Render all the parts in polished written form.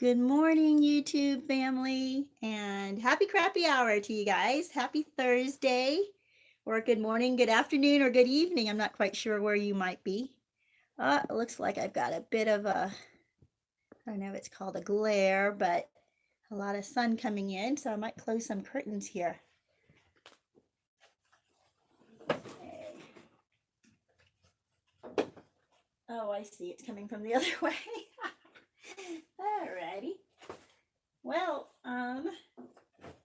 Good morning, YouTube family, and happy crappy hour to you guys. Happy Thursday, or good morning, good afternoon, or good evening. I'm not quite sure where you might be. It looks like I've got a bit of I don't know if it's called a glare, but a lot of sun coming in, so I might close some curtains here. Okay. Oh, I see, it's coming from the other way. Alrighty. Well,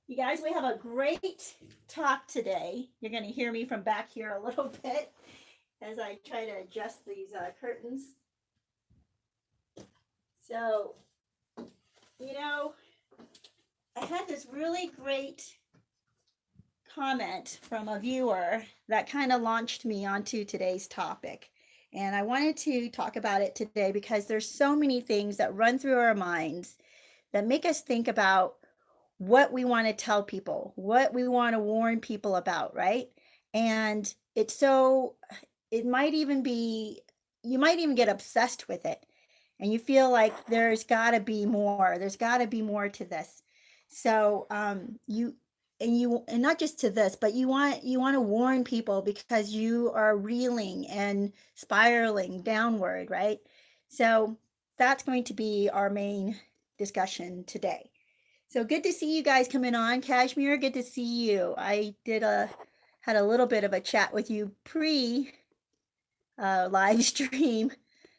you guys, we have a great talk today. You're going to hear me from back here a little bit as I try to adjust these curtains. So, I had this really great comment from a viewer that kind of launched me onto today's topic. And I wanted to talk about it today because there's so many things that run through our minds that make us think about what we want to tell people, what we want to warn people about, right? And it might even be, you might even get obsessed with it. And you feel like there's got to be more. There's got to be more to this. So and not just to this, but you want to warn people because you are reeling and spiraling downward, right? So that's going to be our main discussion today. So good to see you guys coming on. Kashmir, good to see you. I had a little bit of a chat with you pre live stream.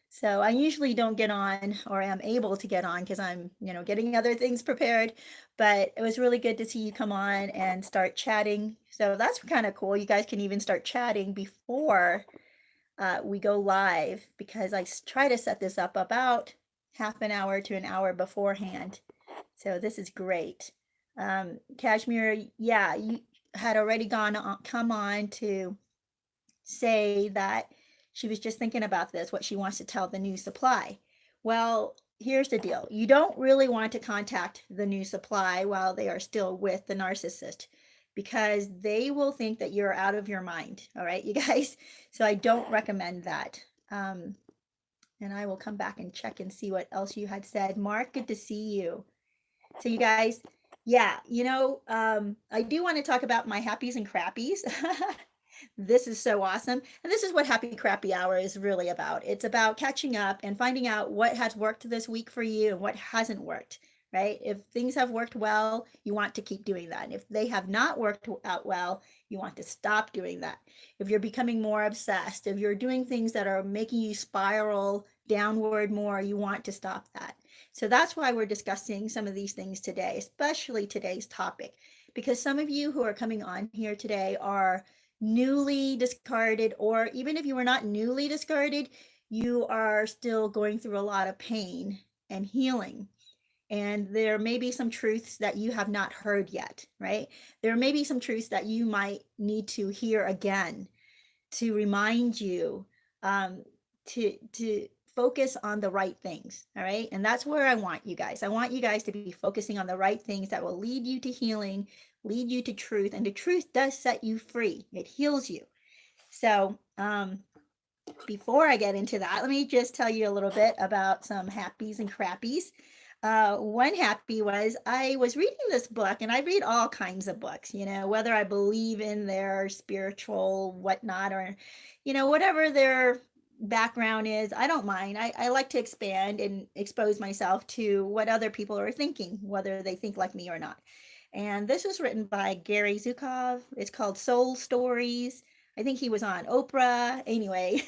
So I usually don't get on, or am able to get on because I'm, getting other things prepared. But it was really good to see you come on and start chatting. So that's kind of cool. You guys can even start chatting before we go live, because I try to set this up about half an hour to an hour beforehand. So this is great. Kashmir, yeah, you had already come on to say that she was just thinking about this, what she wants to tell the new supply. Well, here's the deal. You don't really want to contact the new supply while they are still with the narcissist, because they will think that you're out of your mind. All right, you guys. So I don't recommend that. And I will come back and check and see what else you had said. Mark, good to see you. So you guys, yeah, I do want to talk about my happies and crappies. This is so awesome. And this is what Happy Crappy Hour is really about. It's about catching up and finding out what has worked this week for you and what hasn't worked, right? If things have worked well, you want to keep doing that. And if they have not worked out well, you want to stop doing that. If you're becoming more obsessed, if you're doing things that are making you spiral downward more, you want to stop that. So that's why we're discussing some of these things today, especially today's topic, because some of you who are coming on here today are newly discarded, or even if you were not newly discarded, you are still going through a lot of pain and healing. And there may be some truths that you have not heard yet, right? There may be some truths that you might need to hear again to remind you to focus on the right things. All right. And that's where I want you guys. I want you guys to be focusing on the right things that will lead you to healing, lead you to truth. And the truth does set you free, it heals you. So, before I get into that, let me just tell you a little bit about some happies and crappies. One happy was I was reading this book, and I read all kinds of books, whether I believe in their spiritual whatnot, or, whatever their background is, I don't mind. I like to expand and expose myself to what other people are thinking, whether they think like me or not. And this was written by Gary Zukov. It's called Soul Stories. I think he was on Oprah. Anyway,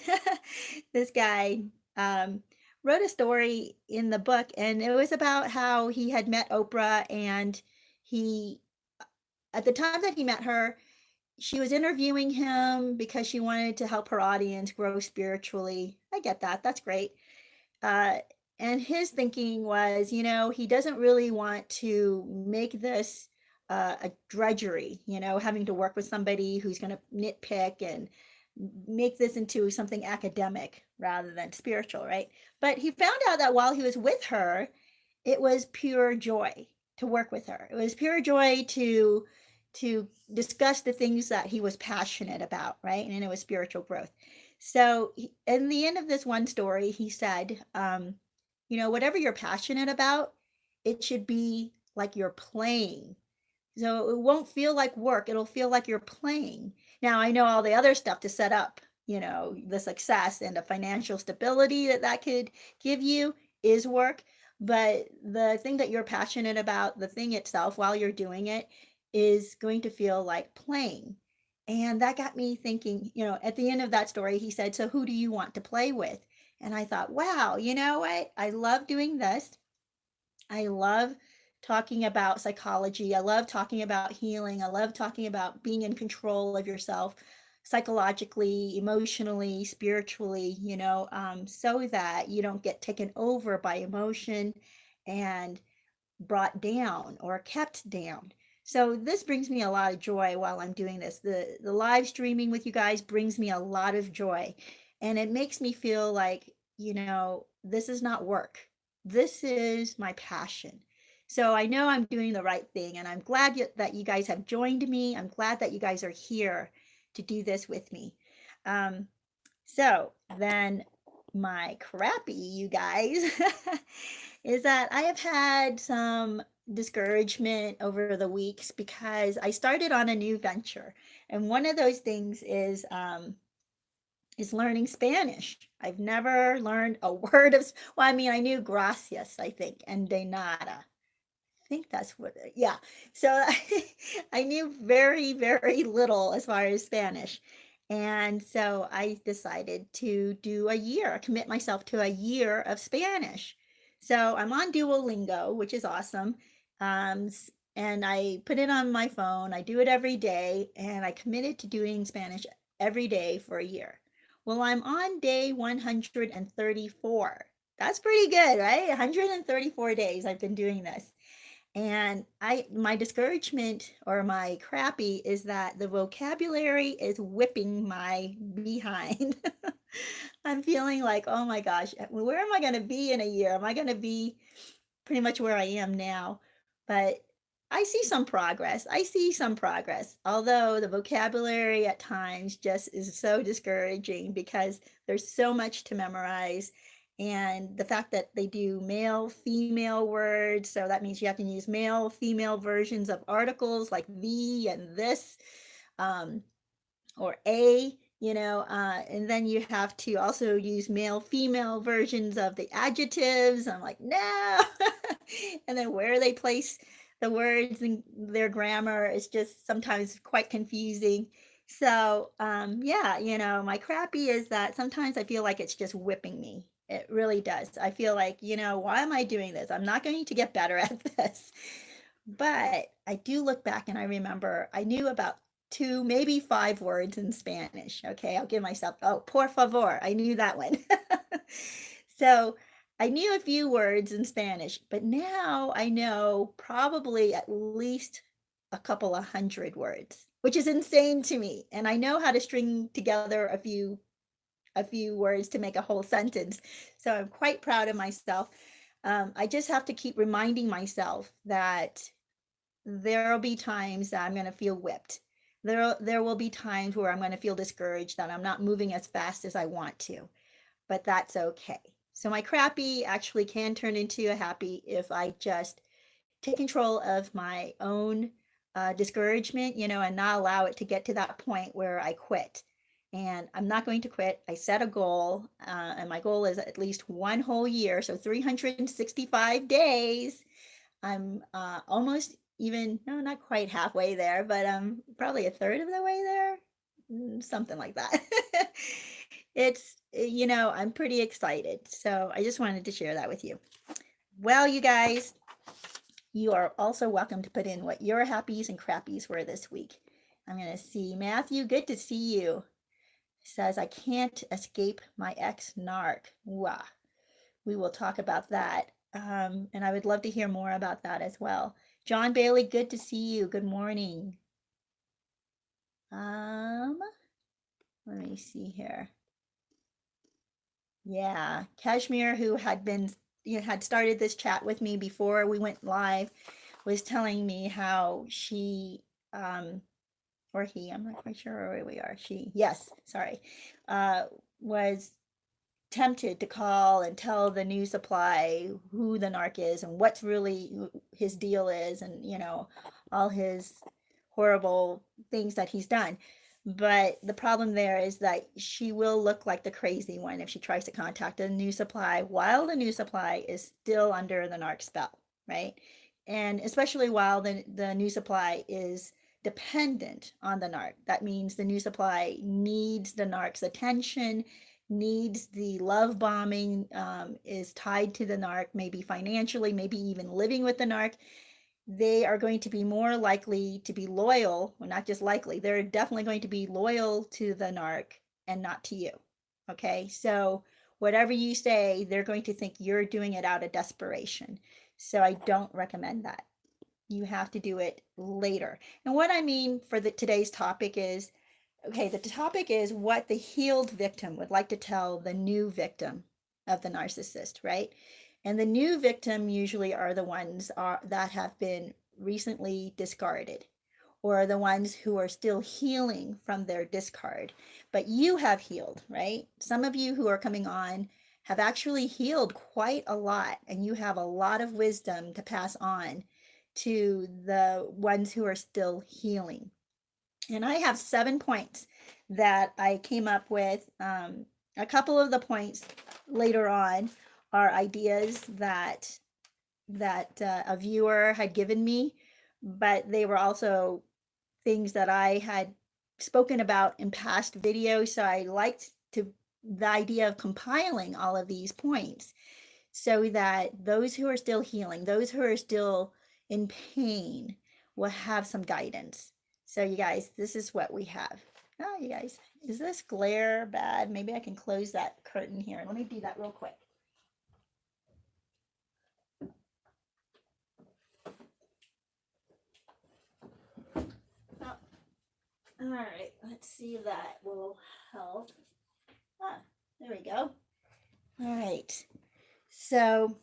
this guy wrote a story in the book, and it was about how he had met Oprah, and he, at the time that he met her, she was interviewing him because she wanted to help her audience grow spiritually. I get that. That's great. And his thinking was, he doesn't really want to make this a drudgery, having to work with somebody who's going to nitpick and make this into something academic rather than spiritual, right? But he found out that while he was with her, it was pure joy to work with her. It was pure joy to discuss the things that he was passionate about, right? And it was spiritual growth. So in the end of this one story, he said, whatever you're passionate about, it should be like you're playing. So it won't feel like work. It'll feel like you're playing. Now I know all the other stuff to set up, the success and the financial stability that could give you is work. But the thing that you're passionate about, the thing itself while you're doing it, is going to feel like playing. And that got me thinking, at the end of that story, he said, "So who do you want to play with?" And I thought, wow, you know what? I love doing this. I love talking about psychology. I love talking about healing. I love talking about being in control of yourself psychologically, emotionally, spiritually, so that you don't get taken over by emotion and brought down or kept down. So this brings me a lot of joy while I'm doing this. The live streaming with you guys brings me a lot of joy, and it makes me feel like, this is not work. This is my passion. So I know I'm doing the right thing, and I'm glad that you guys have joined me. I'm glad that you guys are here to do this with me. Um, so then my crappy, you guys, is that I have had some discouragement over the weeks because I started on a new venture. And one of those things is learning Spanish. I've never learned a word of, well, I mean, I knew gracias, I think, and de nada. I think that's what, yeah. So I knew very, very little as far as Spanish. And so I decided to do a year, commit myself to a year of Spanish. So I'm on Duolingo, which is awesome. And I put it on my phone. I do it every day, and I committed to doing Spanish every day for a year. Well, I'm on day 134. That's pretty good, right? 134 days I've been doing this. And my discouragement or my crappy is that the vocabulary is whipping my behind. I'm feeling like, oh my gosh, where am I going to be in a year? Am I going to be pretty much where I am now? But I see some progress. I see some progress. Although the vocabulary at times just is so discouraging because there's so much to memorize. And the fact that they do male, female words. So that means you have to use male, female versions of articles like the and this, or a, and then you have to also use male, female versions of the adjectives. I'm like, no. And then where they place the words in their grammar is just sometimes quite confusing. So, yeah, my crappy is that sometimes I feel like it's just whipping me. It really does. I feel like, why am I doing this? I'm not going to get better at this. But I do look back and I remember I knew about 2, maybe 5 words in Spanish. Okay, I'll give myself, oh, por favor. I knew that one. So I knew a few words in Spanish, but now I know probably at least a couple of hundred words, which is insane to me. And I know how to string together a few words to make a whole sentence. So I'm quite proud of myself. I just have to keep reminding myself that there'll be times that I'm going to feel whipped. There will be times where I'm going to feel discouraged that I'm not moving as fast as I want to, but that's okay. So my crappy actually can turn into a happy if I just take control of my own discouragement, and not allow it to get to that point where I quit. And I'm not going to quit. I set a goal, and my goal is at least one whole year, so 365 days. I'm almost even, no, not quite halfway there, but I'm probably a third of the way there, something like that. It's, I'm pretty excited. So I just wanted to share that with you. Well, you guys, you are also welcome to put in what your happies and crappies were this week. I'm going to see Matthew. Good to see you. Says, I can't escape my ex-narc. Wow. We will talk about that. And I would love to hear more about that as well. John Bailey, good to see you. Good morning. Let me see here. Yeah, Kashmir, who had been, had started this chat with me before we went live, was telling me how she, or he, I'm not quite sure where we are. She, yes, sorry, was tempted to call and tell the new supply who the narc is and what's really his deal is, and all his horrible things that he's done. But the problem there is that she will look like the crazy one if she tries to contact a new supply while the new supply is still under the narc spell, right? And especially while the new supply is dependent on the narc. That means the new supply needs the narc's attention, needs the love bombing, is tied to the narc, maybe financially, maybe even living with the narc. They are going to be more likely to be loyal, well, not just likely, they're definitely going to be loyal to the narc and not to you. Okay, so whatever you say, they're going to think you're doing it out of desperation. So I don't recommend that. You have to do it later. And what I mean for today's topic is, okay, the topic is what the healed victim would like to tell the new victim of the narcissist, right? And the new victim usually are the ones that have been recently discarded, or the ones who are still healing from their discard. But you have healed, right? Some of you who are coming on have actually healed quite a lot, and you have a lot of wisdom to pass on to the ones who are still healing. And I have 7 points that I came up with. A couple of the points later on are ideas that a viewer had given me, but they were also things that I had spoken about in past videos. So I liked the idea of compiling all of these points so that those who are still healing, those who are still in pain, will have some guidance. So you guys, this is what we have. Oh, you guys, is this glare bad? Maybe I can close that curtain here. Let me do that real quick. Oh, all right, let's see if that will help. There we go. All right, so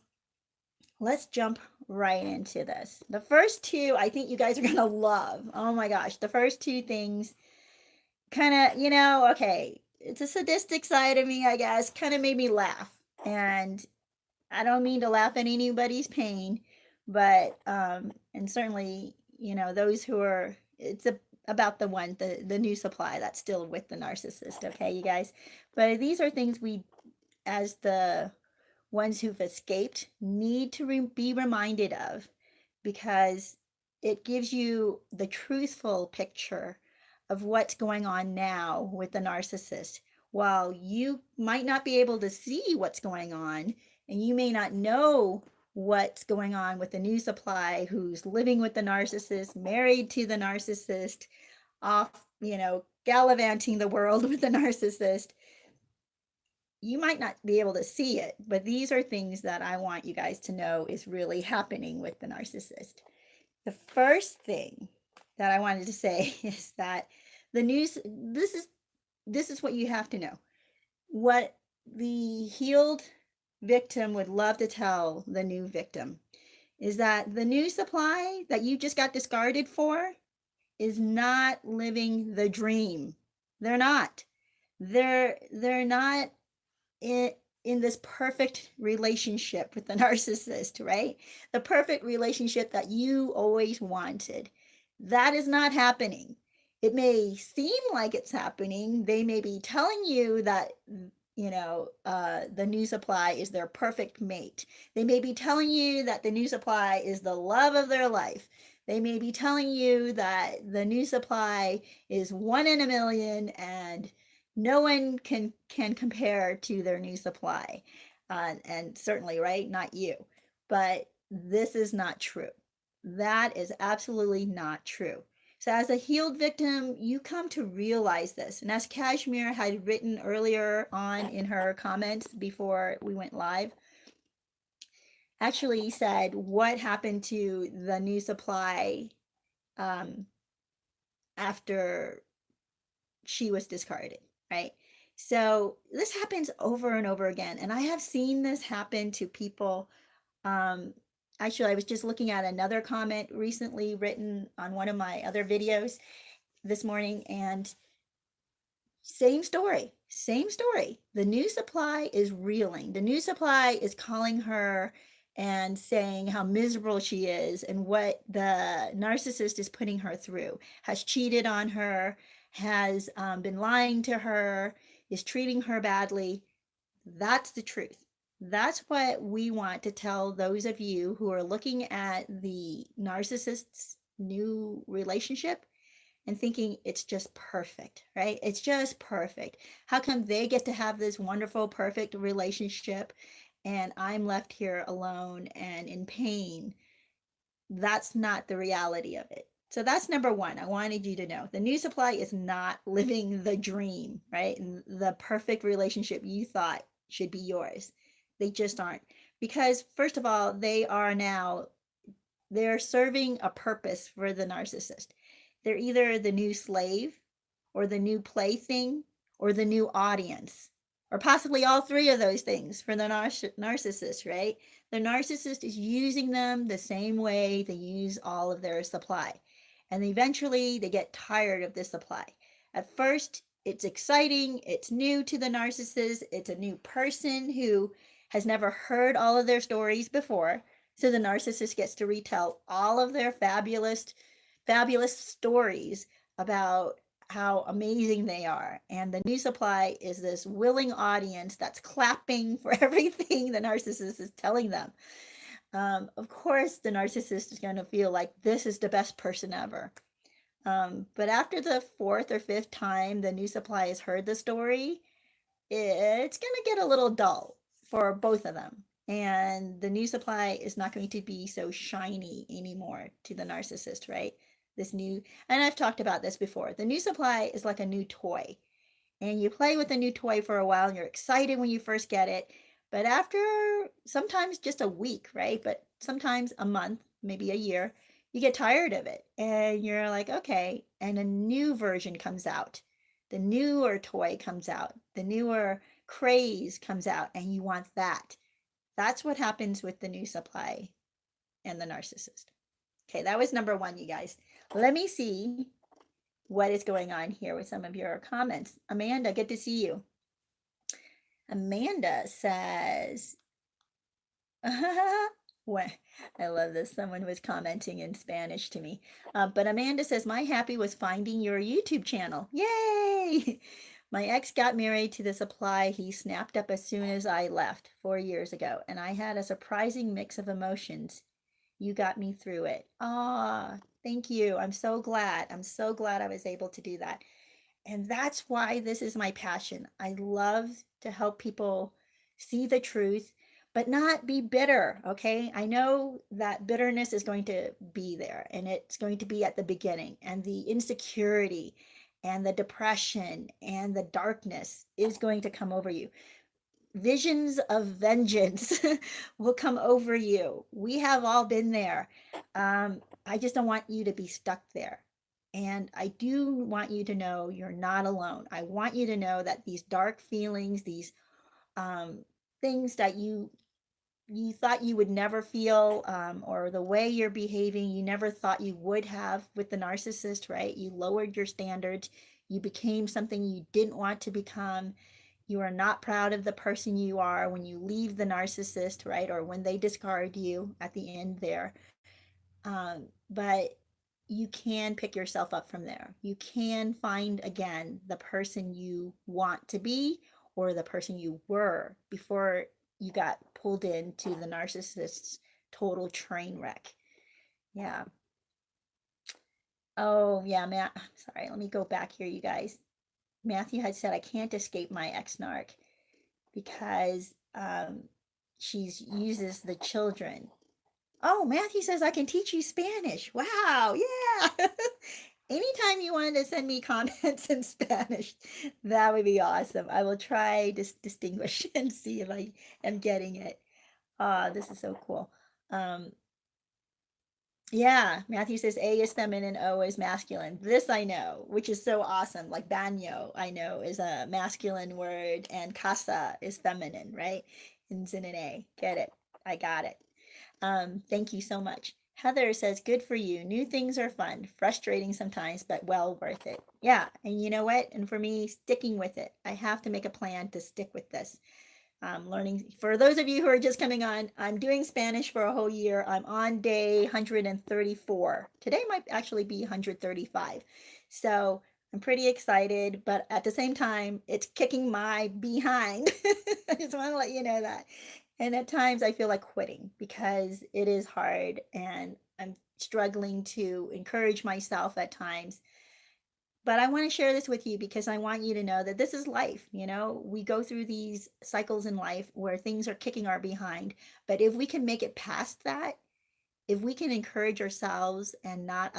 let's jump right into this. The first two, I think you guys are gonna love. Oh my gosh, the first two things kind of, okay, it's a sadistic side of me, I guess, kind of made me laugh. And I don't mean to laugh at anybody's pain, but, and certainly, those who are, about the new supply that's still with the narcissist, okay, you guys? But these are things we, as the ones who've escaped, need to be reminded of, because it gives you the truthful picture of what's going on now with the narcissist. While you might not be able to see what's going on, and you may not know what's going on with the new supply who's living with the narcissist, married to the narcissist, off, gallivanting the world with the narcissist, you might not be able to see it, but these are things that I want you guys to know is really happening with the narcissist. The first thing that I wanted to say is that this is what you have to know. What the healed victim would love to tell the new victim is that the new supply that you just got discarded for is not living the dream. They're not. They're not in this perfect relationship with the narcissist, right? The perfect relationship that you always wanted. That is not happening. It may seem like it's happening. They may be telling you that, the new supply is their perfect mate. They may be telling you that the new supply is the love of their life. They may be telling you that the new supply is 1 in a million and no one can compare to their new supply. And certainly, right, not you. But this is not true. That is absolutely not true. So as a healed victim, you come to realize this. And as Kashmir had written earlier on in her comments before we went live, actually said what happened to the new supply after she was discarded, right? So this happens over and over again. And I have seen this happen to people. Actually, I was just looking at another comment recently written on one of my other videos this morning, and Same story, same story. The new supply is reeling. The new supply is calling her and saying how miserable she is and what the narcissist is putting her through, has cheated on her, has been lying to her, is treating her badly. That's the truth. That's what we want to tell those of you who are looking at the narcissist's new relationship and thinking it's just perfect, right? It's just perfect. How come they get to have this wonderful, perfect relationship and I'm left here alone and in pain? That's not the reality of it. So that's number one. I wanted you to know the new supply is not living the dream, right? And the perfect relationship you thought should be yours. They just aren't. Because, first of all, they're serving a purpose for the narcissist. They're either the new slave or the new plaything or the new audience, or possibly all three of those things for the narcissist, right? The narcissist is using them the same way they use all of their supply. And eventually they get tired of this supply. At first, it's exciting, it's new to the narcissist, it's a new person who has never heard all of their stories before. So the narcissist gets to retell all of their fabulous, fabulous stories about how amazing they are. And the new supply is this willing audience that's clapping for everything the narcissist is telling them. Of course, the narcissist is going to feel like this is the best person ever. But after the fourth or fifth time the new supply has heard the story, it's going to get a little dull for both of them. And the new supply is not going to be so shiny anymore to the narcissist, right? This new, and I've talked about this before, the new supply is like a new toy. And you play with a new toy for a while and you're excited when you first get it. But after sometimes just a week, right? But sometimes a month, maybe a year, you get tired of it. And you're like, okay. And a new version comes out. The newer toy comes out. The newer craze comes out. And you want that. That's what happens with the new supply and the narcissist. Okay, that was number one, you guys. Let me see what is going on here with some of your comments. Amanda, good to see you. Amanda says, well, I love this. Someone was commenting in Spanish to me. But Amanda says, my happy was finding your YouTube channel. Yay! My ex got married to the supply he snapped up as soon as I left 4 years ago, and I had a surprising mix of emotions. You got me through it. Ah, thank you. I'm so glad. I'm so glad I was able to do that. And that's why this is my passion. I love to help people see the truth, but not be bitter, okay? I know that bitterness is going to be there and it's going to be at the beginning, and the insecurity and the depression and the darkness is going to come over you. Visions of vengeance will come over you. We have all been there. I just don't want you to be stuck there. And I do want you to know you're not alone. I want you to know that these dark feelings, these things that you thought you would never feel, or the way you're behaving, you never thought you would have with the narcissist, right? You lowered your standards. You became something you didn't want to become. You are not proud of the person you are when you leave the narcissist, right? Or when they discard you at the end there. But you can pick yourself up from there. You can find again the person you want to be, or the person you were before you got pulled into the narcissist's total train wreck. Yeah. Oh, yeah, Matt. Sorry, let me go back here, you guys. Matthew had said, I can't escape my ex-narc because she uses the children. Oh, Matthew says, I can teach you Spanish. Wow, yeah. Anytime you wanted to send me comments in Spanish, that would be awesome. I will try to distinguish and see if I am getting it. This is so cool. Yeah, Matthew says A is feminine, O is masculine. This I know, which is so awesome. Like baño, I know, is a masculine word, and casa is feminine, right? And it's in an A. Get it. I got it. Thank you so much. Heather says, good for you. New things are fun, frustrating sometimes, but well worth it. Yeah. And you know what? And for me, sticking with it. I have to make a plan to stick with this. Learning, for those of you who are just coming on, I'm doing Spanish for a whole year. I'm on day 134. Today might actually be 135. So I'm pretty excited, but at the same time, it's kicking my behind. I just want to let you know that. And at times I feel like quitting because it is hard and I'm struggling to encourage myself at times. But I want to share this with you because I want you to know that this is life. You know, we go through these cycles in life where things are kicking our behind. But if we can make it past that, if we can encourage ourselves and not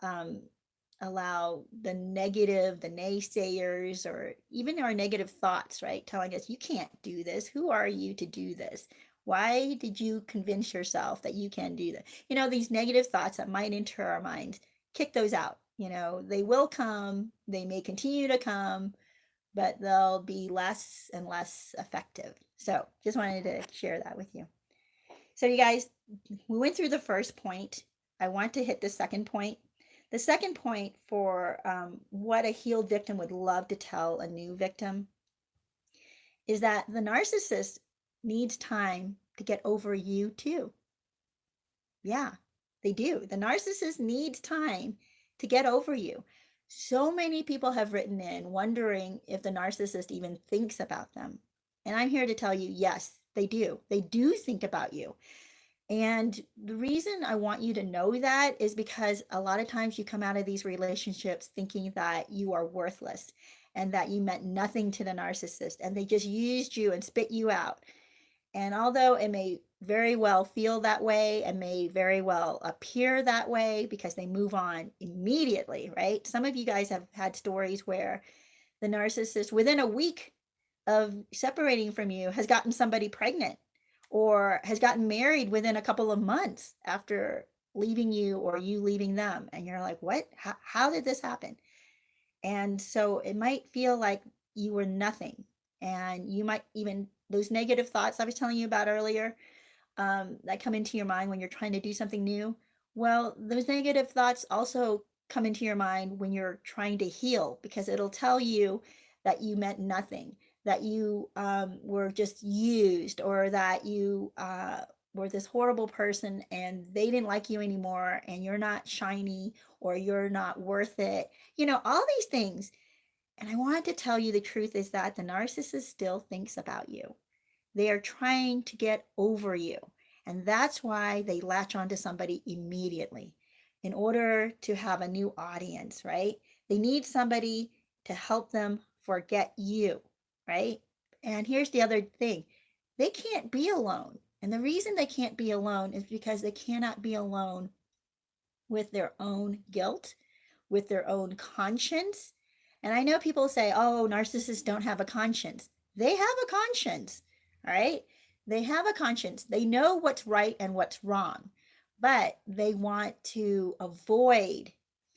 um, allow the negative, the naysayers, or even our negative thoughts, right, telling us, you can't do this. Who are you to do this? Why did you convince yourself that you can do that? You know, these negative thoughts that might enter our minds, kick those out. You know, they will come, they may continue to come, but they'll be less and less effective. So just wanted to share that with you. So, you guys, we went through the first point. I want to hit the second point. The second point for what a healed victim would love to tell a new victim is that the narcissist needs time to get over you too. Yeah, they do. The narcissist needs time to get over you. So many people have written in wondering if the narcissist even thinks about them. And I'm here to tell you, yes, they do. They do think about you. And the reason I want you to know that is because a lot of times you come out of these relationships thinking that you are worthless and that you meant nothing to the narcissist and they just used you and spit you out. And although it may very well feel that way and may very well appear that way because they move on immediately, right? Some of you guys have had stories where the narcissist, within a week of separating from you, has gotten somebody pregnant or has gotten married within a couple of months after leaving you or you leaving them. And you're like, what? How did this happen? And so it might feel like you were nothing. And you might even, those negative thoughts I was telling you about earlier, that come into your mind when you're trying to do something new. Well, those negative thoughts also come into your mind when you're trying to heal because it'll tell you that you meant nothing, that you were just used, or that you were this horrible person and they didn't like you anymore and you're not shiny or you're not worth it. You know, all these things. And I wanted to tell you the truth is that the narcissist still thinks about you. They are trying to get over you. And that's why they latch onto somebody immediately in order to have a new audience, right? They need somebody to help them forget you, right? And here's the other thing, they can't be alone. And the reason they can't be alone is because they cannot be alone with their own guilt, with their own conscience. And I know people say, oh, narcissists don't have a conscience. They have a conscience, all right? They have a conscience. They know what's right and what's wrong, but they want to avoid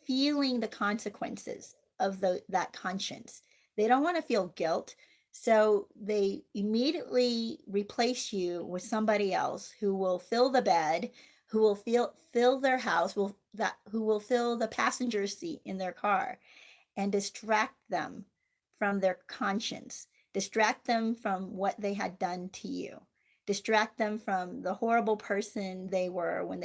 feeling the consequences of that conscience. They don't want to feel guilt. So they immediately replace you with somebody else who will fill the bed, who will fill their house, who will fill the passenger seat in their car and distract them from their conscience, distract them from what they had done to you, distract them from the horrible person they were when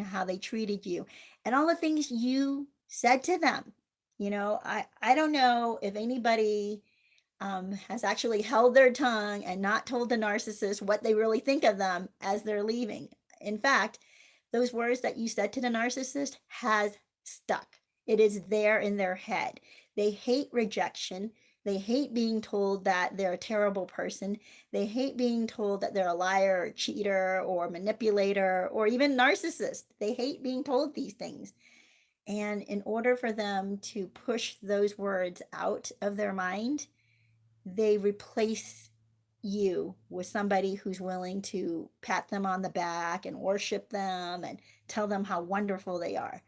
how they treated you, and all the things you said to them. You know, I don't know if anybody has actually held their tongue and not told the narcissist what they really think of them as they're leaving. In fact, those words that you said to the narcissist has stuck. It is there in their head. They hate rejection. They hate being told that they're a terrible person. They hate being told that they're a liar or cheater or manipulator or even narcissist. They hate being told these things. And in order for them to push those words out of their mind, they replace you with somebody who's willing to pat them on the back and worship them and tell them how wonderful they are.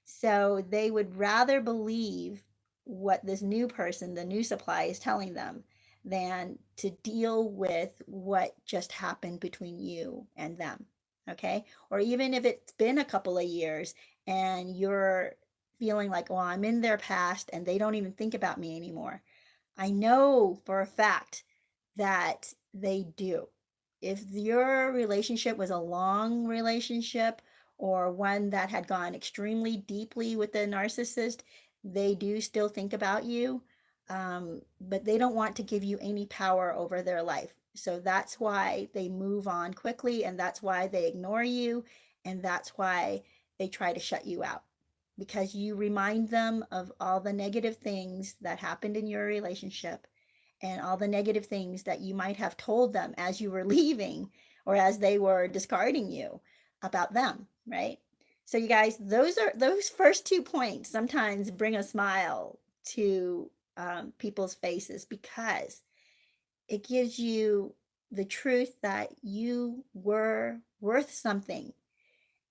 So they would rather believe what this new person, the new supply, is telling them than to deal with what just happened between you and them. Okay. Or even if it's been a couple of years and you're feeling like, well, I'm in their past and they don't even think about me anymore. I know for a fact that they do. If your relationship was a long relationship or one that had gone extremely deeply with the narcissist, they do still think about you, but they don't want to give you any power over their life. So that's why they move on quickly, and that's why they ignore you, and that's why they try to shut you out, because you remind them of all the negative things that happened in your relationship and all the negative things that you might have told them as you were leaving or as they were discarding you about them, right? So you guys, those first 2 points sometimes bring a smile to people's faces, because it gives you the truth that you were worth something,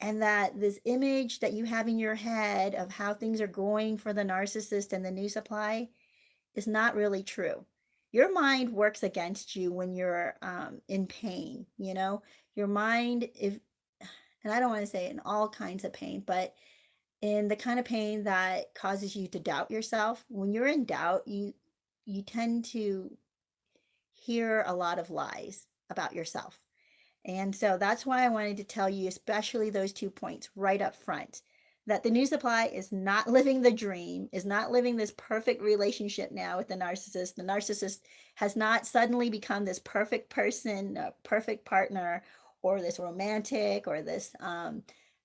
and that this image that you have in your head of how things are going for the narcissist and the new supply is not really true. Your mind works against you when you're in pain, you know? Your mind, if, and I don't want to say in all kinds of pain, but in the kind of pain that causes you to doubt yourself, when you're in doubt, you tend to hear a lot of lies about yourself. And so that's why I wanted to tell you, especially those 2 points right up front, that the new supply is not living the dream, is not living this perfect relationship now with the narcissist. The narcissist has not suddenly become this perfect person, a perfect partner, or this romantic, or this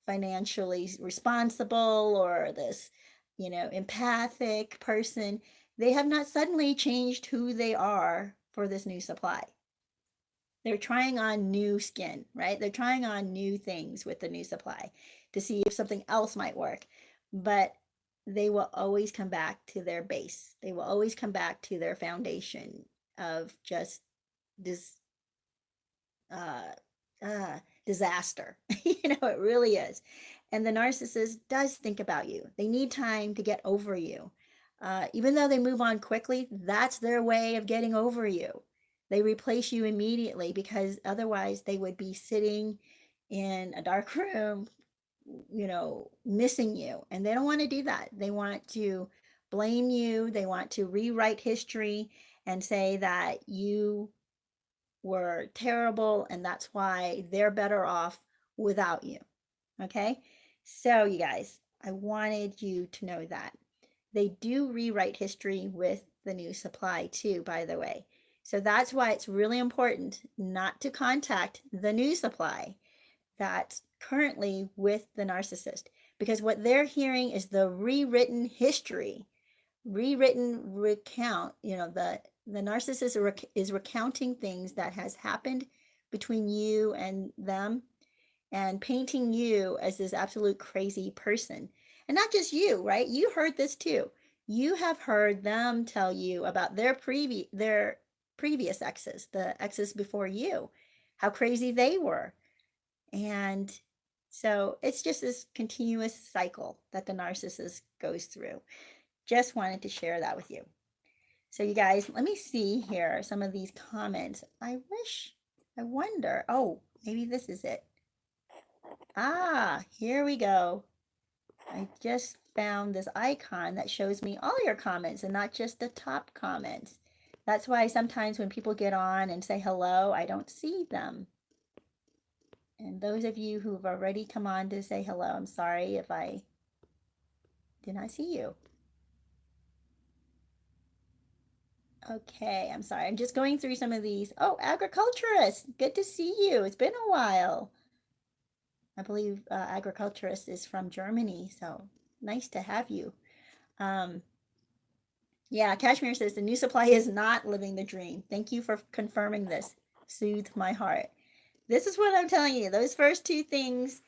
financially responsible, or this, empathic person. They have not suddenly changed who they are for this new supply. They're trying on new skin, right? They're trying on new things with the new supply to see if something else might work. But they will always come back to their base. They will always come back to their foundation of just this uh, disaster. It really is. And the narcissist does think about you. They need time to get over you. Even though they move on quickly, that's their way of getting over you. They replace you immediately, because otherwise they would be sitting in a dark room, missing you. And they don't want to do that. They want to blame you. They want to rewrite history and say that you were terrible and that's why they're better off without you. Okay? So, you guys, I wanted you to know that. They do rewrite history with the new supply, too, by the way. So that's why it's really important not to contact the new supply that's currently with the narcissist, because what they're hearing is the rewritten history, rewritten recount. The narcissist is recounting things that has happened between you and them, and painting you as this absolute crazy person. And not just you, right? You heard this too. You have heard them tell you about their previous exes, the exes before you, how crazy they were. And so it's just this continuous cycle that the narcissist goes through. Just wanted to share that with you. So you guys, let me see here some of these comments. I wonder, oh, maybe this is it. Here we go. I just found this icon that shows me all your comments and not just the top comments. That's why sometimes when people get on and say hello, I don't see them. And those of you who've already come on to say hello, I'm sorry if I did not see you. Okay, I'm sorry. I'm just going through some of these. Oh, agriculturist, good to see you. It's been a while. I believe agriculturist is from Germany, so nice to have you. Yeah, Kashmir says the new supply is not living the dream. Thank you for confirming this. Soothed my heart. This is what I'm telling you. Those first 2 things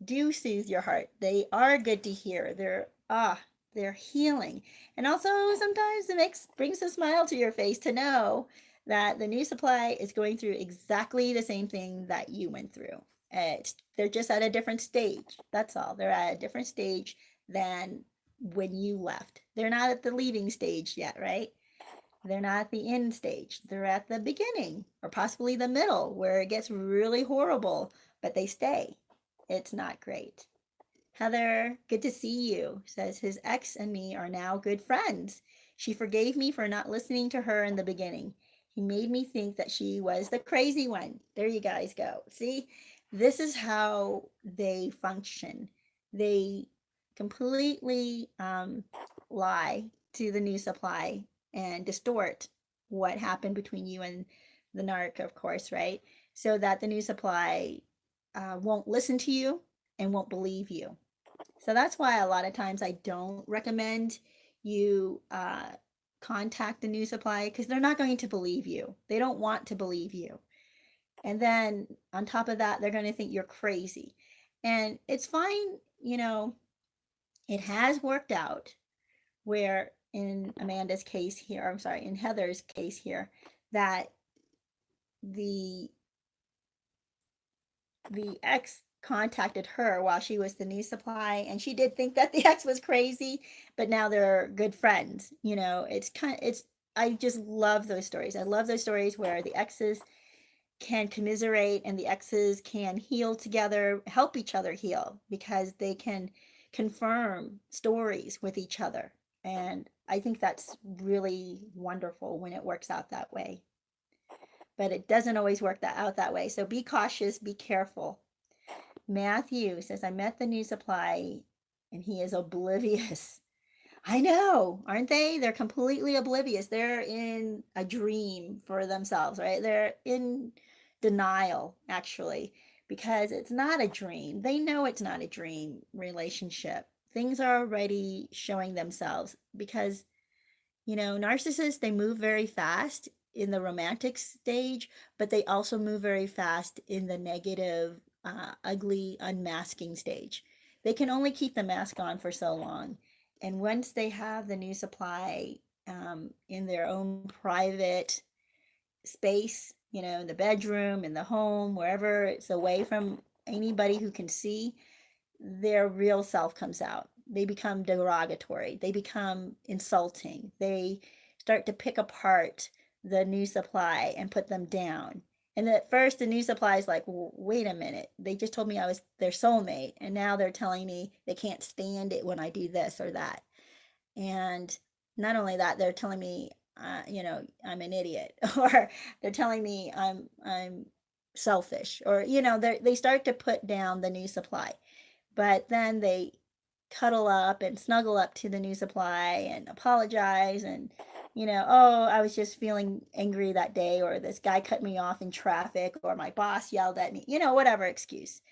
do soothe your heart. They are good to hear. They're healing. And also sometimes it brings a smile to your face to know that the new supply is going through exactly the same thing that you went through. They're just at a different stage. That's all. They're at a different stage than when you left. They're not at the leaving stage yet, right? They're not at the end stage. They're at the beginning, or possibly the middle, where it gets really horrible but they stay. It's not great. Heather, good to see you, says his ex and me are now good friends. She forgave me for not listening to her in the beginning. He made me think that she was the crazy one. There you guys go. See, this is how they function. They completely lie to the new supply and distort what happened between you and the narc, of course, right? So that the new supply won't listen to you and won't believe you. So that's why a lot of times I don't recommend you contact the new supply because they're not going to believe you. They don't want to believe you. And then on top of that, they're going to think you're crazy. And it's fine, it has worked out where in Amanda's case here, I'm sorry, in Heather's case here, that the ex contacted her while she was the new supply, and she did think that the ex was crazy, but now they're good friends. It's I just love those stories. I love those stories where the exes can commiserate and the exes can heal together, help each other heal because they can confirm stories with each other. And I think that's really wonderful when it works out that way. But it doesn't always work out that way. So be cautious, be careful. Matthew says, I met the new supply and he is oblivious. I know, aren't they? They're completely oblivious. They're in a dream for themselves, right? They're in denial, actually, because it's not a dream. They know it's not a dream relationship. Things are already showing themselves because, narcissists, they move very fast in the romantic stage, but they also move very fast in the negative, ugly, unmasking stage. They can only keep the mask on for so long. And once they have the new supply in their own private space, in the bedroom, in the home, wherever it's away from anybody who can see, their real self comes out. They become derogatory. They become insulting. They start to pick apart the new supply and put them down. And at first, the new supply is like, wait a minute. They just told me I was their soulmate. And now they're telling me they can't stand it when I do this or that. And not only that, they're telling me, I'm an idiot, or they're telling me I'm selfish, or they start to put down the new supply. But then they cuddle up and snuggle up to the new supply and apologize and oh, I was just feeling angry that day, or this guy cut me off in traffic, or my boss yelled at me, whatever excuse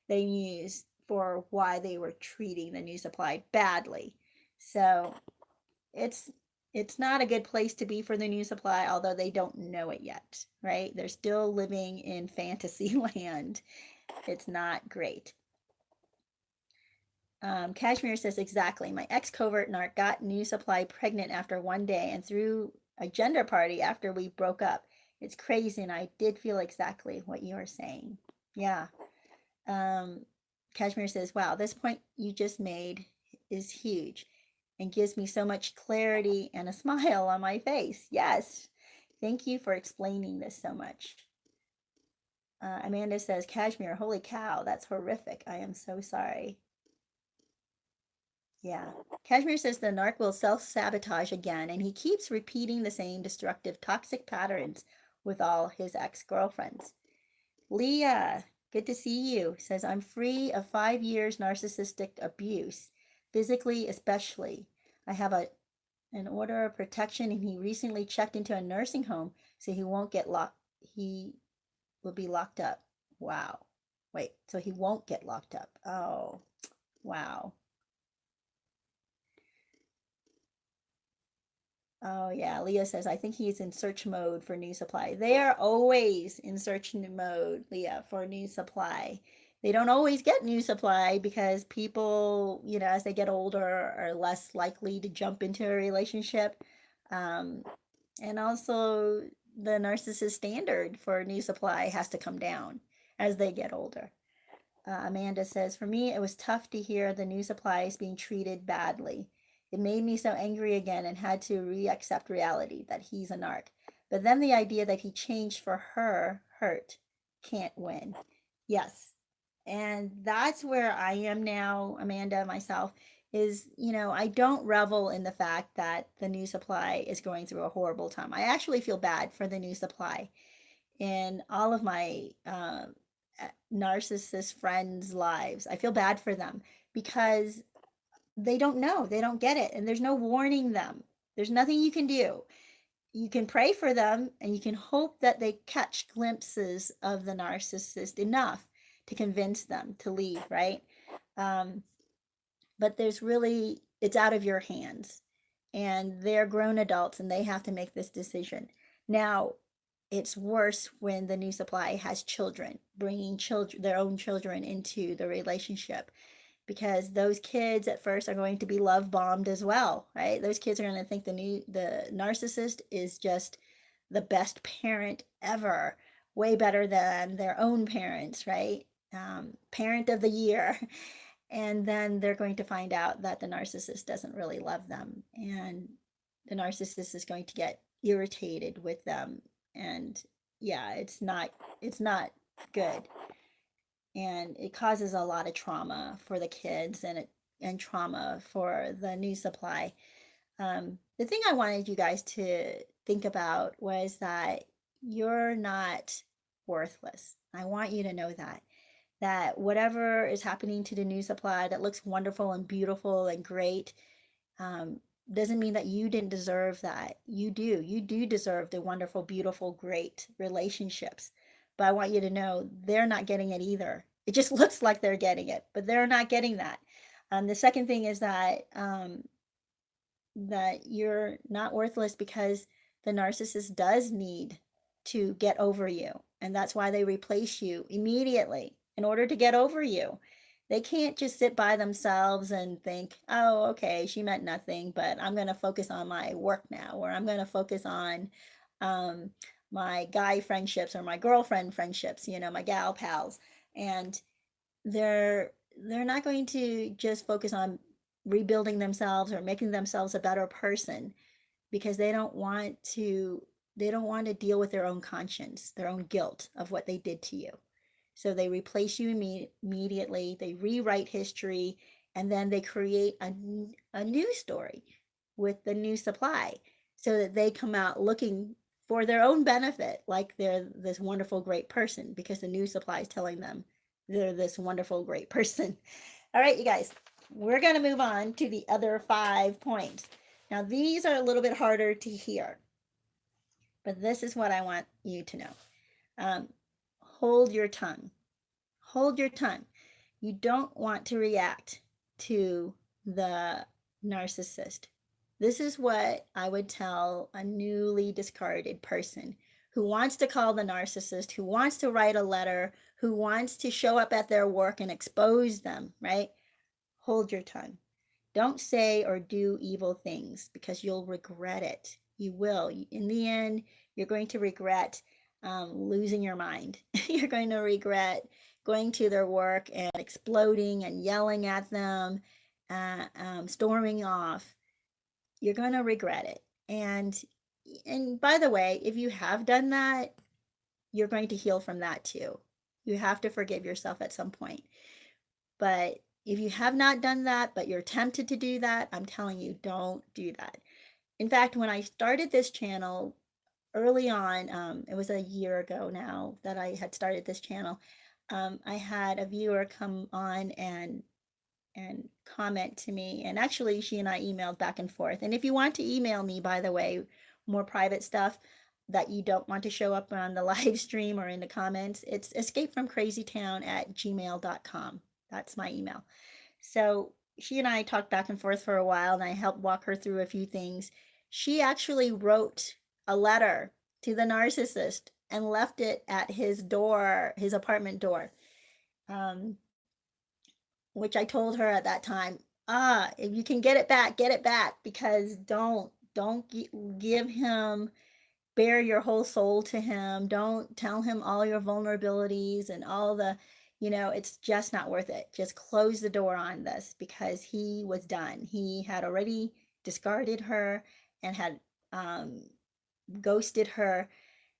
they use for why they were treating the new supply badly. So it's not a good place to be for the new supply, although they don't know it yet, right? They're still living in fantasy land. It's not great. Kashmir says, exactly. My ex-covert narc got new supply pregnant after one day and threw a gender party after we broke up. It's crazy, and I did feel exactly what you are saying. Yeah. Kashmir says, wow, this point you just made is huge and gives me so much clarity and a smile on my face. Yes. Thank you for explaining this so much. Amanda says, Kashmir, holy cow, that's horrific. I am so sorry. Yeah. Kashmir says the narc will self-sabotage again, and he keeps repeating the same destructive, toxic patterns with all his ex-girlfriends. Leah, good to see you, says, I'm free of 5 years narcissistic abuse, physically especially. I have an order of protection, and he recently checked into a nursing home, so he won't get locked. He will be locked up. Wow. Wait, so he won't get locked up. Oh, wow. Oh, yeah. Leah says, I think he's in search mode for new supply. They are always in search mode, Leah, for new supply. They don't always get new supply because people, as they get older, are less likely to jump into a relationship. And also, the narcissist standard for new supply has to come down as they get older. Amanda says, for me, it was tough to hear the new supply is being treated badly. It made me so angry again and had to re-accept reality that he's a narc. But then the idea that he changed for her hurt. Can't win. Yes, And that's where I am now, Amanda, myself, is, I don't revel in the fact that the new supply is going through a horrible time. I actually feel bad for the new supply in all of my narcissist friends' lives. I feel bad for them because they don't know, they don't get it, and there's no warning them. There's nothing you can do. You can pray for them and you can hope that they catch glimpses of the narcissist enough to convince them to leave, right? Um, but it's out of your hands. And they're grown adults and they have to make this decision. Now, it's worse when the new supply has children, bringing their own children into the relationship, because those kids at first are going to be love bombed as well, right? Those kids are going to think the narcissist is just the best parent ever, way better than their own parents, right? Parent of the year. And then they're going to find out that the narcissist doesn't really love them, and the narcissist is going to get irritated with them. And yeah, it's not good, and it causes a lot of trauma for the kids, and trauma for the new supply. The thing I wanted you guys to think about was that you're not worthless. I want you to know that whatever is happening to the new supply that looks wonderful and beautiful and great, um, doesn't mean that you didn't deserve that. You do deserve the wonderful, beautiful, great relationships. But I want you to know they're not getting it either. It just looks like they're getting it, but they're not getting that. The second thing is that you're not worthless because the narcissist does need to get over you. And that's why they replace you immediately in order to get over you. They can't just sit by themselves and think, oh, okay, she meant nothing, but I'm going to focus on my work now, or I'm going to focus on um, my guy friendships or my girlfriend friendships, my gal pals. And they're they're not going to just focus on rebuilding themselves or making themselves a better person, because they don't want to deal with their own conscience, their own guilt of what they did to you. So they replace you immediately, they rewrite history, and then they create a new story with the new supply, so that they come out looking for their own benefit like they're this wonderful, great person, because the new supply is telling them they're this wonderful, great person. All right, you guys, we're going to move on to the other 5 points. Now, these are a little bit harder to hear, but this is what I want you to know. Um, hold your tongue. Hold your tongue. You don't want to react to the narcissist. This is what I would tell a newly discarded person who wants to call the narcissist, who wants to write a letter, who wants to show up at their work and expose them, right? Hold your tongue. Don't say or do evil things, because you'll regret it. You will. In the end, you're going to regret losing your mind. You're going to regret going to their work and exploding and yelling at them, storming off. You're going to regret it. And by the way, if you have done that, you're going to heal from that too. You have to forgive yourself at some point. But if you have not done that, but you're tempted to do that, I'm telling you, don't do that. In fact, when I started this channel early on, it was a year ago now that I had started this channel. I had a viewer come on and comment to me, and actually she and I emailed back and forth. And if you want to email me, by the way, more private stuff that you don't want to show up on the live stream or in the comments, it's escapefromcrazytown@gmail.com. That's my email. So she and I talked back and forth for a while, and I helped walk her through a few things. She actually wrote a letter to the narcissist and left it at his door, his apartment door, um, which I told her at that time, if you can get it back, because don't give him, bare your whole soul to him. Don't tell him all your vulnerabilities and all it's just not worth it. Just close the door on this, because he was done. He had already discarded her and had ghosted her.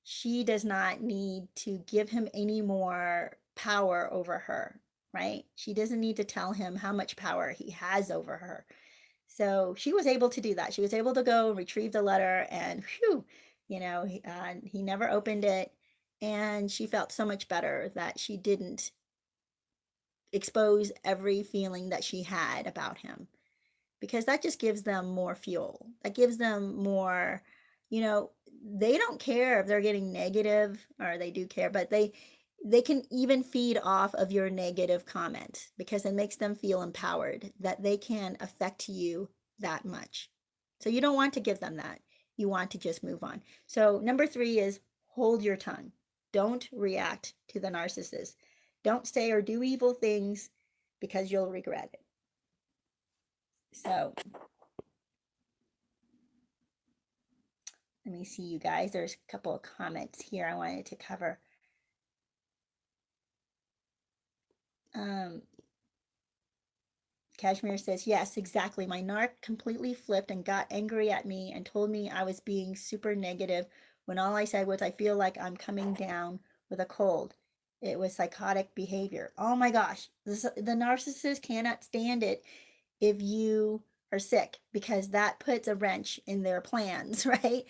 She does not need to give him any more power over her. right? She doesn't need to tell him how much power he has over her. So she was able to do that. She was able to go and retrieve the letter, and whew, he never opened it. And she felt so much better that she didn't expose every feeling that she had about him, because that just gives them more fuel. That gives them more, you know, they don't care if they're getting negative, or they do care, but they can even feed off of your negative comment, because it makes them feel empowered that they can affect you that much. So you don't want to give them that. You want to just move on. So number 3 is hold your tongue. Don't react to the narcissist. Don't say or do evil things, because you'll regret it. So let me see, you guys. There's a couple of comments here I wanted to cover. Kashmir says, yes, exactly. My narc completely flipped and got angry at me and told me I was being super negative, when all I said was, I feel like I'm coming down with a cold. It was psychotic behavior. Oh my gosh. The narcissist cannot stand it if you are sick, because that puts a wrench in their plans, right?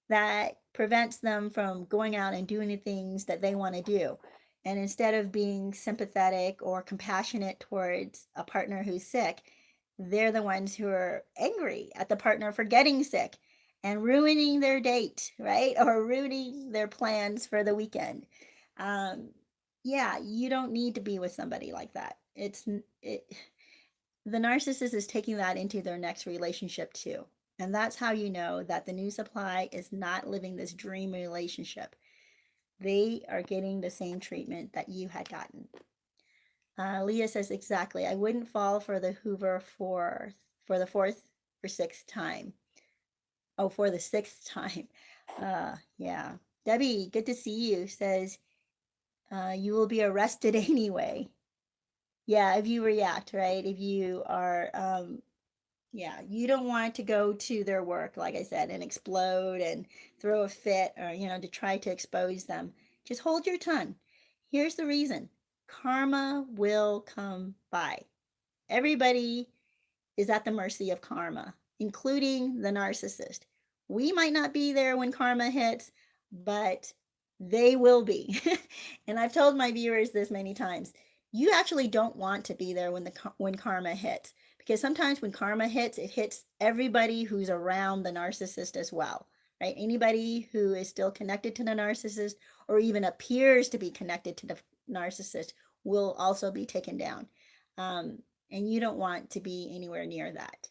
That prevents them from going out and doing the things that they want to do. And instead of being sympathetic or compassionate towards a partner who's sick, they're the ones who are angry at the partner for getting sick and ruining their date, right? Or ruining their plans for the weekend. Yeah, you don't need to be with somebody like that. The narcissist is taking that into their next relationship too. And that's how you know that the new supply is not living this dream relationship. They are getting the same treatment that you had gotten. Leah says, exactly. I wouldn't fall for the Hoover for the 4th or 6th time. Oh, for the 6th time. Yeah. Debbie, good to see you, says, you will be arrested anyway. Yeah, if you react, right? If you are, yeah, you don't want to go to their work, like I said, and explode and throw a fit, or, to try to expose them. Just hold your tongue. Here's the reason. Karma will come by. Everybody is at the mercy of karma, including the narcissist. We might not be there when karma hits, but they will be. And I've told my viewers this many times. You actually don't want to be there when karma hits, because sometimes when karma hits, it hits everybody who's around the narcissist as well, right? Anybody who is still connected to the narcissist, or even appears to be connected to the narcissist, will also be taken down. And you don't want to be anywhere near that.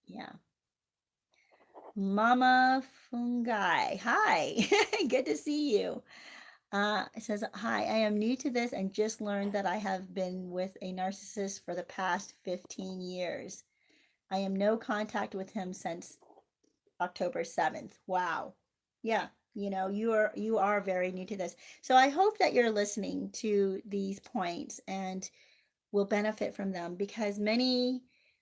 Yeah. Mama Fungi, hi. Good to see you. It says, hi, I am new to this and just learned that I have been with a narcissist for the past 15 years. I am no contact with him since October 7th. Wow. Yeah, you are very new to this. So I hope that you're listening to these points and will benefit from them, because many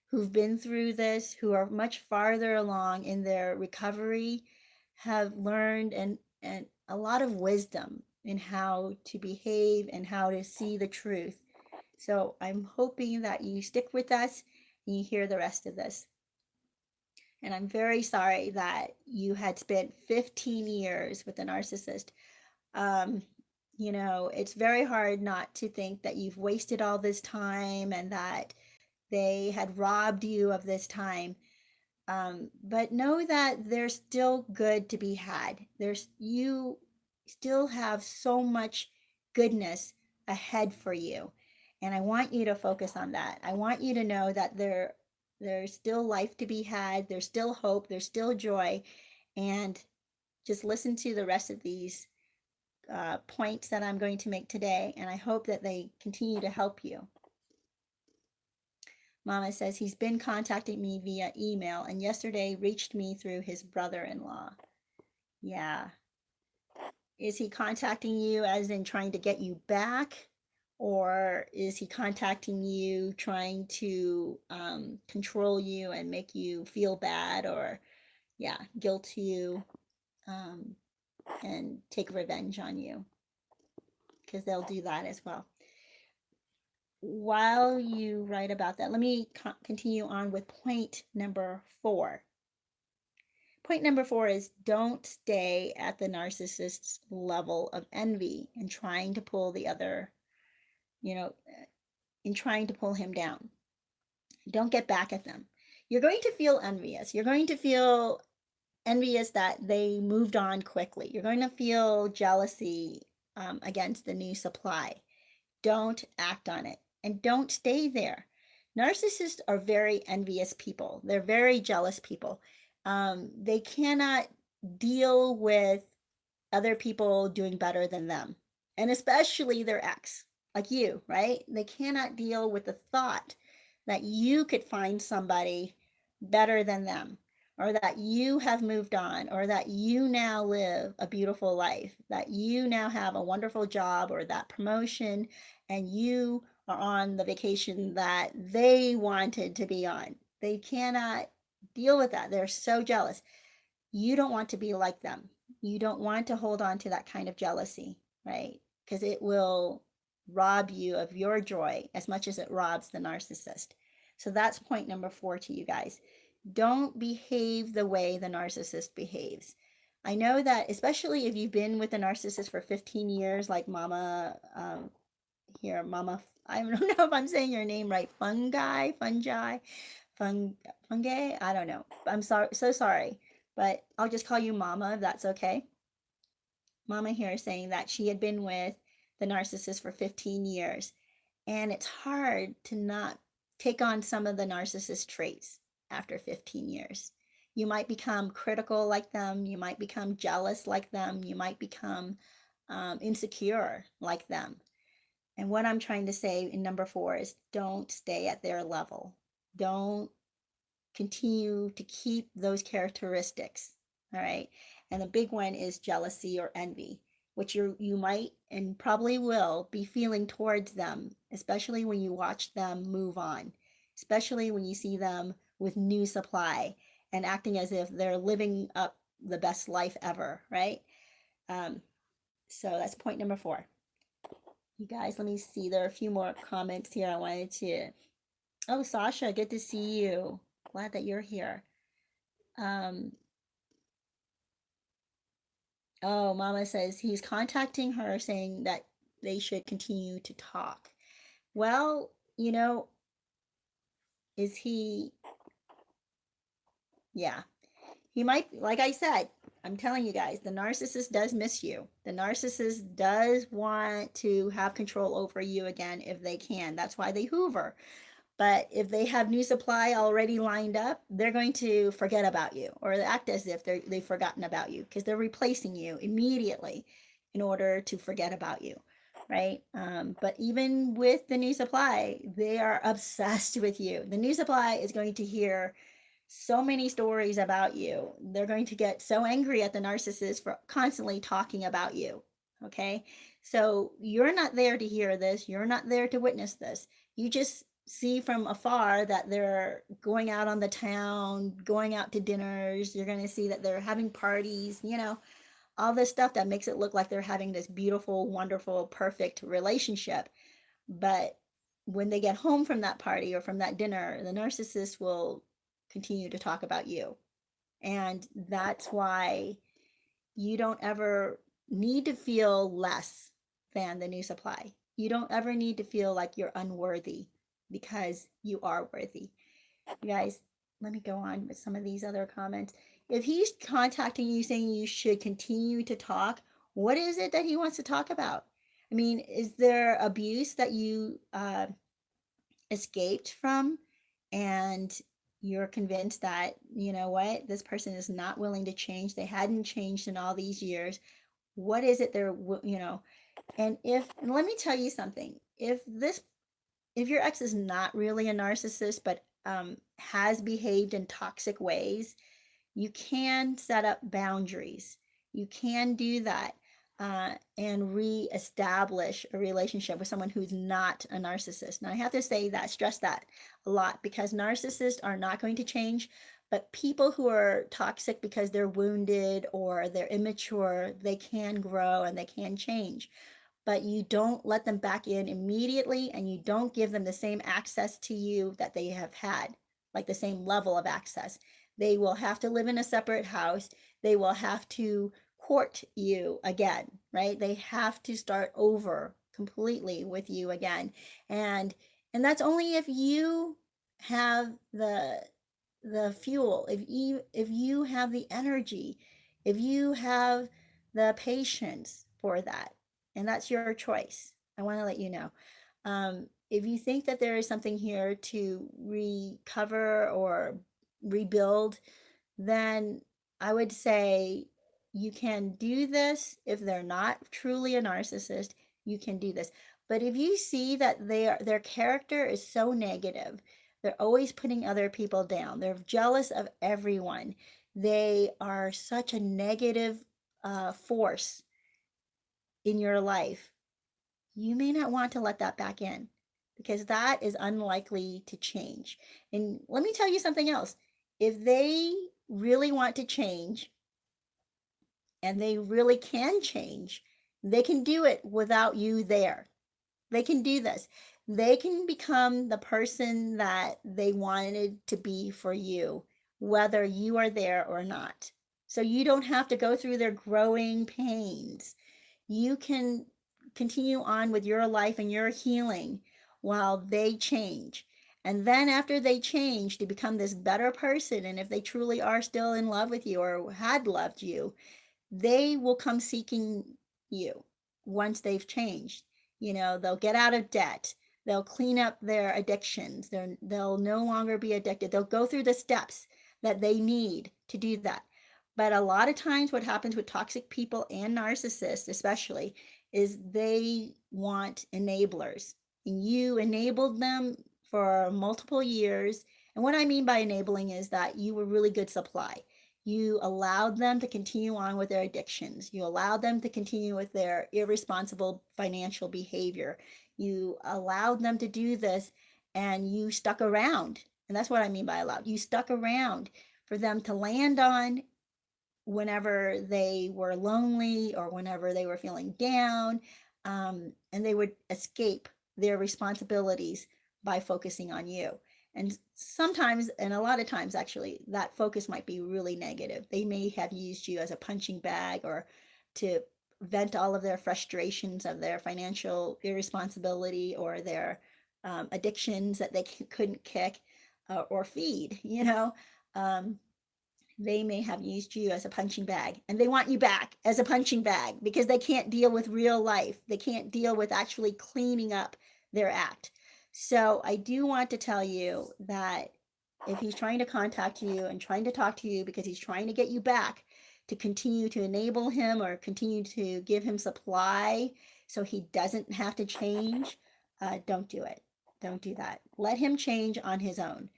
who've been through this, who are much farther along in their recovery, have learned and a lot of wisdom in how to behave and how to see the truth. So I'm hoping that you stick with us and you hear the rest of this. And I'm very sorry that you had spent 15 years with a narcissist. Um, it's very hard not to think that you've wasted all this time and that they had robbed you of this time. But know that there's still good to be had. You still have so much goodness ahead for you. And I want you to focus on that. I want you to know that there's still life to be had. There's still hope. There's still joy. And just listen to the rest of these points that I'm going to make today, and I hope that they continue to help you. Mama says he's been contacting me via email, and yesterday reached me through his brother-in-law. Yeah. Is he contacting you as in trying to get you back? Or is he contacting you trying to control you and make you feel bad, or, yeah, guilt you and take revenge on you? Because they'll do that as well. while you write about that, let me continue on with point number 4. Point number 4 is don't stay at the narcissist's level of envy and trying to pull the other, you know, in trying to pull him down. Don't get back at them. You're going to feel envious. You're going to feel envious that they moved on quickly. You're going to feel jealousy against the new supply. Don't act on it and don't stay there. Narcissists are very envious people. They're very jealous people. They cannot deal with other people doing better than them, and especially their ex, like you, right? They cannot deal with the thought that you could find somebody better than them, or that you have moved on, or that you now live a beautiful life, that you now have a wonderful job or that promotion, and you are on the vacation that they wanted to be on. They cannot deal with that. They're so jealous. You don't want to be like them. You don't want to hold on to that kind of jealousy, right? Because it will rob you of your joy as much as it robs the narcissist. So that's point number 4 to you guys. Don't behave the way the narcissist behaves. I know that, especially if you've been with the narcissist for 15 years, like Mama, Mama, I don't know if I'm saying your name right, fungi, I don't know. I'm sorry, so sorry, but I'll just call you Mama if that's okay. Mama here is saying that she had been with the narcissist for 15 years, and it's hard to not take on some of the narcissist traits after 15 years. You might become critical like them, you might become jealous like them, you might become insecure like them. And what I'm trying to say in number 4 is don't stay at their level. Don't continue to keep those characteristics. All right. And the big one is jealousy or envy, which you might and probably will be feeling towards them, especially when you watch them move on, especially when you see them with new supply and acting as if they're living up the best life ever, right? So that's point number 4. You guys, let me see. There are a few more comments here I wanted to. Oh, Sasha, good to see you. Glad that you're here. Oh, Mama says he's contacting her saying that they should continue to talk. Well, is he? Yeah. He might, like I said, I'm telling you guys, the narcissist does miss you. The narcissist does want to have control over you again if they can. That's why they hoover. But if they have new supply already lined up, they're going to forget about you or act as if they've forgotten about you because they're replacing you immediately in order to forget about you, right? But even with the new supply, they are obsessed with you. The new supply is going to hear so many stories about you. They're going to get so angry at the narcissist for constantly talking about you. Okay. So you're not there to hear this. You're not there to witness this. You just see from afar that they're going out on the town, going out to dinners. You're going to see that they're having parties, all this stuff that makes it look like they're having this beautiful, wonderful, perfect relationship. But when they get home from that party or from that dinner, the narcissist will continue to talk about you. And that's why you don't ever need to feel less than the new supply. You don't ever need to feel like you're unworthy because you are worthy. You guys, let me go on with some of these other comments. If he's contacting you saying you should continue to talk, what is it that he wants to talk about? I mean, is there abuse that you escaped from and you're convinced that, you know what, this person is not willing to change, they hadn't changed in all these years? What is it they're, and let me tell you something, if your ex is not really a narcissist but has behaved in toxic ways, you can set up boundaries. You can do that and reestablish a relationship with someone who's not a narcissist. Now, I have to say that, stress that a lot, because narcissists are not going to change, but people who are toxic because they're wounded or they're immature, they can grow and they can change. but you don't let them back in immediately, and you don't give them the same access to you that they have had, like the same level of access. They will have to live in a separate house. They will have to court you again, right? They have to start over completely with you again. And that's only if you have the fuel, if you have the energy, if you have the patience for that. And that's your choice. I want to let you know. If you think that there is something here to recover or rebuild, then I would say you can do this. If they're not truly a narcissist, you can do this. But if you see that their character is so negative, they're always putting other people down, they're jealous of everyone, they are such a negative force in your life, you may not want to let that back in, because that is unlikely to change. And let me tell you something else. If they really want to change, and they really can change, they can do it without you there. They can do this. They can become the person that they wanted to be for you, whether you are there or not. So you don't have to go through their growing pains. You can continue on with your life and your healing while they change. And then after they change to become this better person, and if they truly are still in love with you or had loved you, they will come seeking you once they've changed. They'll get out of debt. They'll clean up their addictions. They'll no longer be addicted. They'll go through the steps that they need to do that. But a lot of times what happens with toxic people and narcissists especially is they want enablers. And you enabled them for multiple years. And what I mean by enabling is that you were really good supply. You allowed them to continue on with their addictions. You allowed them to continue with their irresponsible financial behavior. You allowed them to do this, and you stuck around. And that's what I mean by allowed. You stuck around for them to land on whenever they were lonely or whenever they were feeling down. And they would escape their responsibilities by focusing on you. And sometimes, and a lot of times actually, that focus might be really negative. They may have used you as a punching bag, or to vent all of their frustrations of their financial irresponsibility or their addictions that they couldn't kick or feed. They may have used you as a punching bag, and they want you back as a punching bag because they can't deal with real life. They can't deal with actually cleaning up their act. So I do want to tell you that if he's trying to contact you and trying to talk to you because he's trying to get you back, to continue to enable him or continue to give him supply so he doesn't have to change, don't do it. Don't do that. Let him change on his own.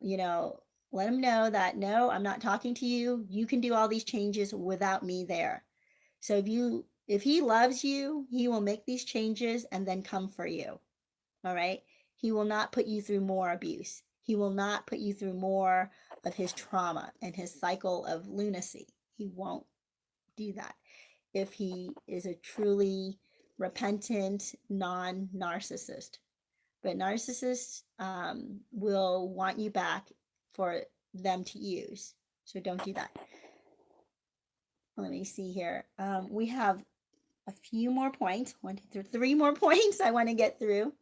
Let him know that, no, I'm not talking to you. You can do all these changes without me there. So if he loves you, he will make these changes and then come for you. All right. He will not put you through more abuse. He will not put you through more of his trauma and his cycle of lunacy. He won't do that if he is a truly repentant non-narcissist. But narcissists will want you back for them to use. So don't do that. Let me see here. We have a few more points, 3 more points I want to get through.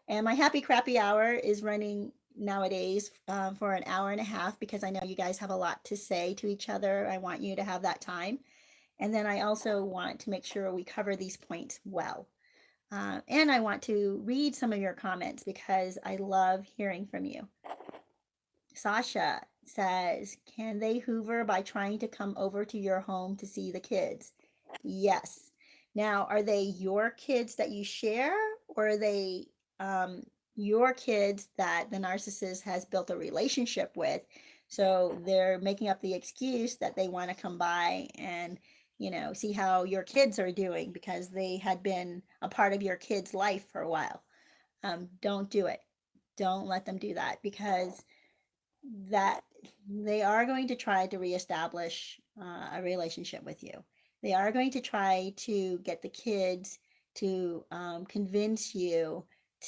And my happy crappy hour is running nowadays for an hour and a half, because I know you guys have a lot to say to each other. I want you to have that time. And then I also want to make sure we cover these points well. And I want to read some of your comments because I love hearing from you. Sasha says, can they hoover by trying to come over to your home to see the kids? Yes. Now, are they your kids that you share, or are they your kids that the narcissist has built a relationship with? So they're making up the excuse that they want to come by and see how your kids are doing because they had been a part of your kid's life for a while. Don't do it. Don't let them do that, because that they are going to try to reestablish a relationship with you. They are going to try to get the kids to convince you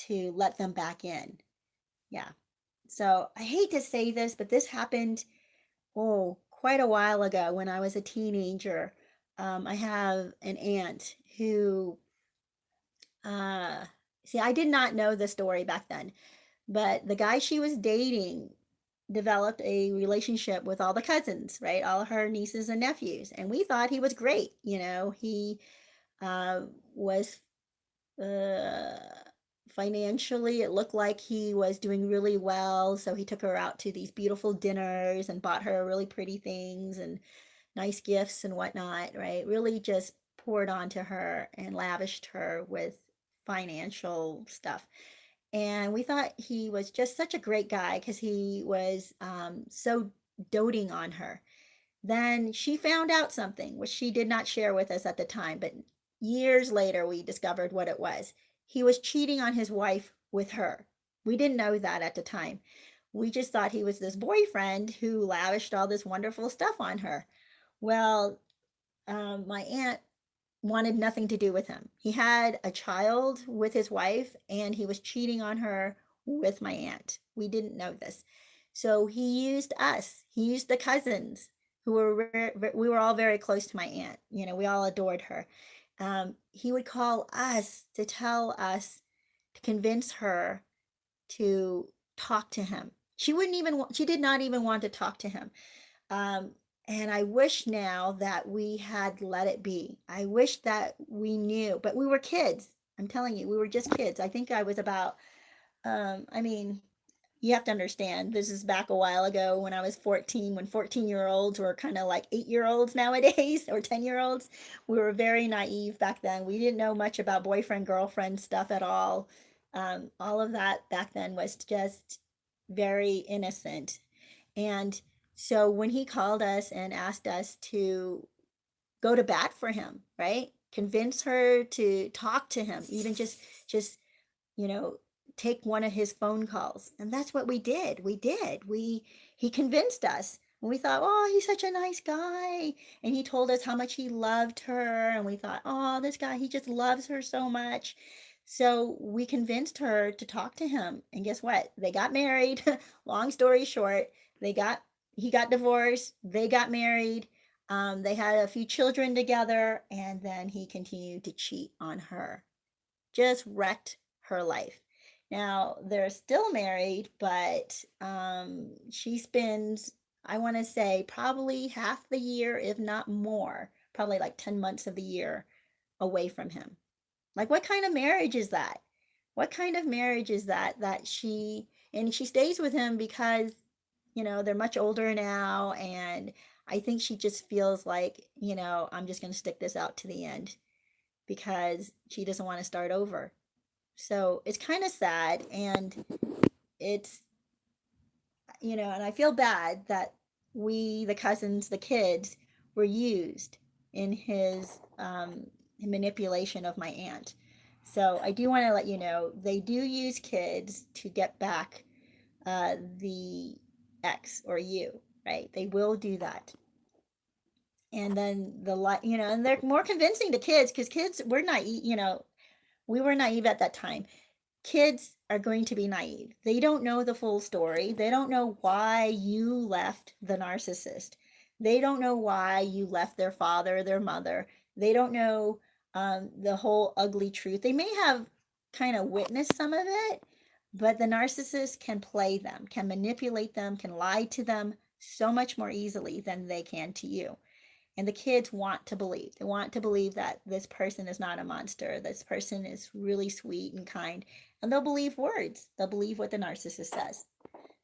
to let them back in. Yeah. So I hate to say this, but this happened, oh, quite a while ago when I was a teenager. I have an aunt who, uh, see, I did not know the story back then, but the guy she was dating developed a relationship with all the cousins, right? All her nieces and nephews. And we thought he was great. He uh, was uh, financially, it looked like he was doing really well. So he took her out to these beautiful dinners and bought her really pretty things and nice gifts and whatnot, right? Really just poured onto her and lavished her with financial stuff. And we thought he was just such a great guy because he was so doting on her. Then she found out something, which she did not share with us at the time, but years later we discovered what it was. He was cheating on his wife with her. We didn't know that at the time. We just thought he was this boyfriend who lavished all this wonderful stuff on her. Well, my aunt wanted nothing to do with him. He had a child with his wife and he was cheating on her with my aunt. We didn't know this. So he used us. He used the cousins who were we were all very close to my aunt. We all adored her. He would call us to tell us to convince her to talk to him. She did not even want to talk to him. Um, and I wish now that we had let it be. I wish that we knew, but we were kids. I'm telling you, we were just kids. I think I was about, I mean, you have to understand, this is back a while ago when I was 14, when 14-year-olds were kind of like 8-year-olds nowadays or 10-year-olds. We were very naive back then. We didn't know much about boyfriend, girlfriend stuff at all. All of that back then was just very innocent. And so when he called us and asked us to go to bat for him, right? Convince her to talk to him, even just, you know, take one of his phone calls. And that's what we did. We did. He convinced us. And we thought, oh, he's such a nice guy. And he told us how much he loved her. And we thought, oh, this guy, he just loves her so much. So we convinced her to talk to him. And guess what? They got married. Long story short, he got divorced. They got married. They had a few children together. And then he continued to cheat on her. Just wrecked her life. Now they're still married, but she spends, I want to say, probably half the year, if not more, probably like 10 months of the year away from him. Like, what kind of marriage is that? What kind of marriage is that? And she stays with him because, they're much older now. And I think she just feels like, I'm just going to stick this out to the end because she doesn't want to start over. So it's kind of sad, and it's, and I feel bad that we, the cousins, the kids, were used in his manipulation of my aunt. So I do want to let you know, they do use kids to get back the ex or you, right? They will do that. And then and they're more convincing to kids because kids, we're naive, we were naive at that time. Kids are going to be naive. They don't know the full story. They don't know why you left the narcissist. They don't know why you left their father, their mother. They don't know the whole ugly truth. They may have kind of witnessed some of it, but the narcissist can play them, can manipulate them, can lie to them so much more easily than they can to you. And the kids want to believe. They want to believe that this person is not a monster. This person is really sweet and kind. And they'll believe words. They'll believe what the narcissist says.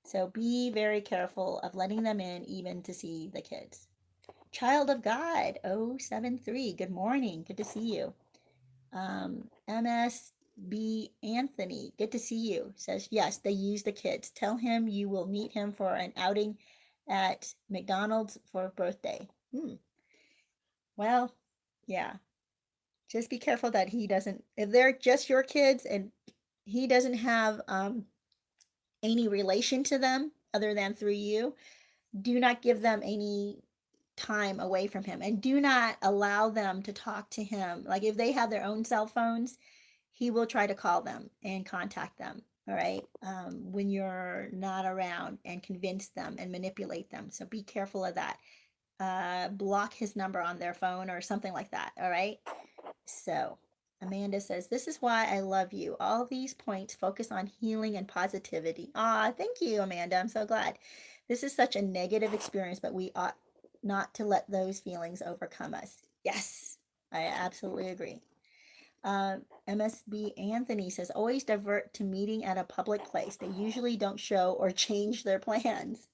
So be very careful of letting them in, even to see the kids. Child of God 073. Good morning. Good to see you. MSB Anthony. Good to see you. Says, yes, they use the kids. Tell him you will meet him for an outing at McDonald's for birthday. Well, yeah. Just be careful that he doesn't, if they're just your kids and he doesn't have any relation to them other than through you, do not give them any time away from him, and do not allow them to talk to him. Like if they have their own cell phones, he will try to call them and contact them. All right. When you're not around, and convince them and manipulate them. So be careful of that. Block his number on their phone or something like that. All right. So Amanda says, this is why I love you. All these points focus on healing and positivity. Ah, thank you, Amanda. I'm so glad. This is such a negative experience, but we ought not to let those feelings overcome us. Yes, I absolutely agree. MSB Anthony says, always divert to meeting at a public place. They usually don't show or change their plans.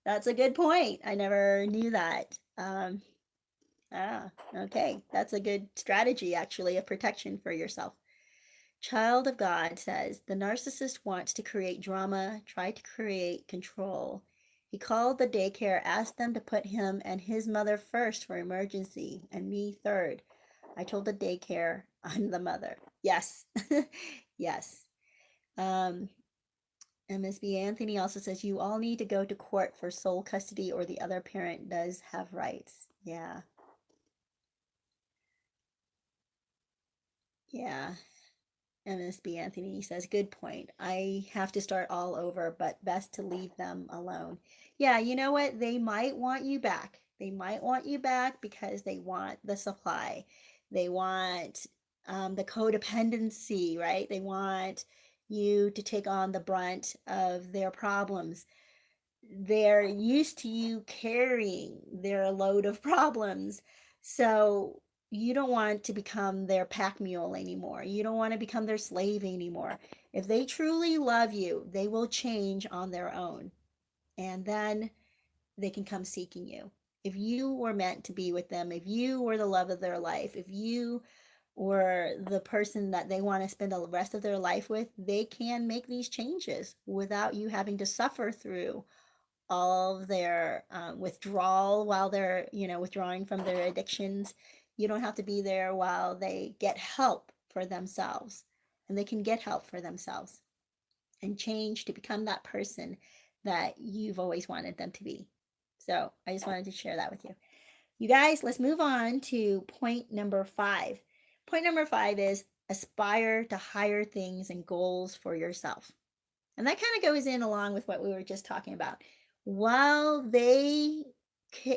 That's a good point. I never knew that. Okay. That's a good strategy, actually, of protection for yourself. Child of God says, the narcissist wants to create drama, try to create control. He called the daycare, asked them to put him and his mother first for emergency, and me third. I told the daycare I'm the mother. Yes. Yes. MSB Anthony also says, you all need to go to court for sole custody, or the other parent does have rights. Yeah. Yeah. MSB Anthony says, good point. I have to start all over, but best to leave them alone. Yeah, you know what? They might want you back. They might want you back because they want the supply. They want the codependency, right? They want you to take on the brunt of their problems. They're used to you carrying their load of problems. So you don't want to become their pack mule anymore. You don't want to become their slave anymore. If they truly love you, they will change on their own. And then they can come seeking you. If you were meant to be with them, if you were the love of their life, if you were the person that they want to spend the rest of their life with, they can make these changes without you having to suffer through all of their withdrawal while they're, withdrawing from their addictions. You don't have to be there while they get help for themselves. And they can get help for themselves and change to become that person that you've always wanted them to be. So I just wanted to share that with you. You guys, let's move on to point number 5. Point number 5 is aspire to higher things and goals for yourself. And that kind of goes in along with what we were just talking about. While they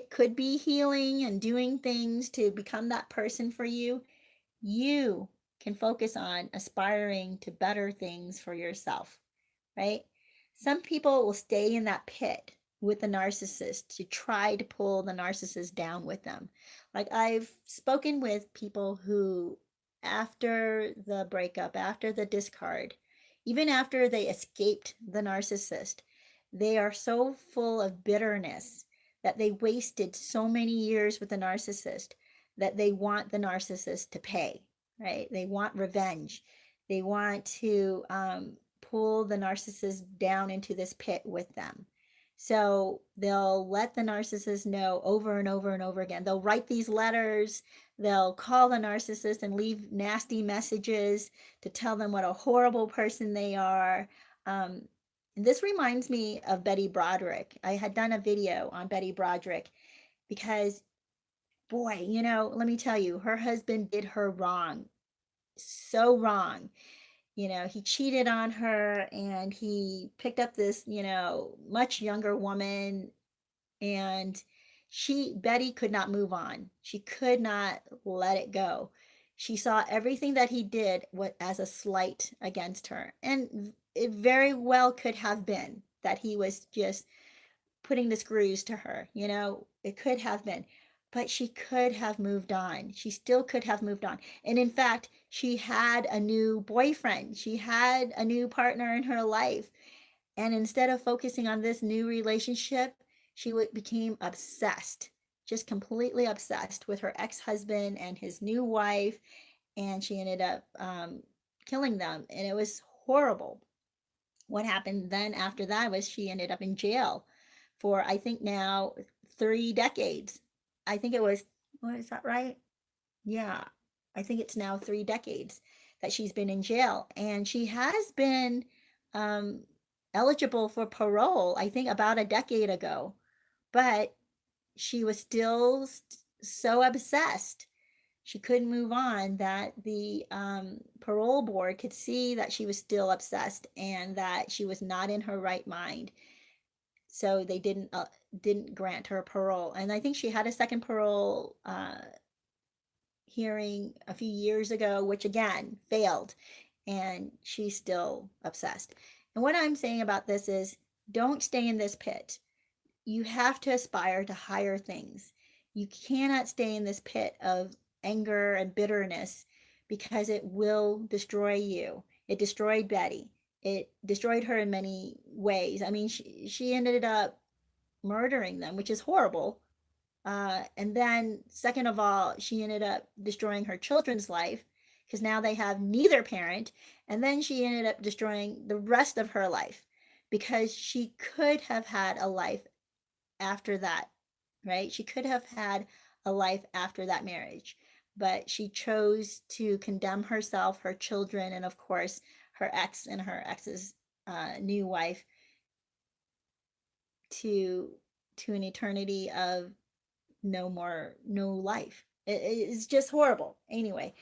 could be healing and doing things to become that person for you, you can focus on aspiring to better things for yourself, right? Some people will stay in that pit with the narcissist to try to pull the narcissist down with them. Like I've spoken with people who, after the breakup, after the discard, even after they escaped the narcissist, they are so full of bitterness that they wasted so many years with the narcissist that they want the narcissist to pay, right? They want revenge. They want to pull the narcissist down into this pit with them. So they'll let the narcissist know over and over and over again. They'll write these letters. They'll call the narcissist and leave nasty messages to tell them what a horrible person they are. This reminds me of Betty Broderick. I had done a video on Betty Broderick because, boy, let me tell you, her husband did her wrong. So wrong. He cheated on her, and he picked up this, much younger woman, and Betty could not move on. She could not let it go. She saw everything that he did as a slight against her. And it very well could have been that he was just putting the screws to her. It could have been. But she could have moved on. She still could have moved on. And in fact, she had a new boyfriend. She had a new partner in her life. And instead of focusing on this new relationship, she became obsessed, just completely obsessed with her ex-husband and his new wife. And she ended up killing them. And it was horrible. What happened then after that was she ended up in jail for, I think now, 3 decades. I think it was, what is that right? Yeah, I think it's now 3 decades that she's been in jail. And she has been eligible for parole, I think about a decade ago. But she was still so obsessed. She couldn't move on, that the parole board could see that she was still obsessed and that she was not in her right mind. So they didn't grant her parole. And I think she had a second parole hearing a few years ago, which again failed, and she's still obsessed. And what I'm saying about this is, don't stay in this pit. You have to aspire to higher things. You cannot stay in this pit of anger and bitterness, because it will destroy you. It destroyed Betty. It destroyed her in many ways. I mean, she ended up murdering them, which is horrible. And then, second of all, she ended up destroying her children's life, because now they have neither parent. And then she ended up destroying the rest of her life, because she could have had a life after that, right? She could have had a life after that marriage, but she chose to condemn herself, her children, and of course, her ex and her ex's new wife to an eternity of no life. It's just horrible. Anyway,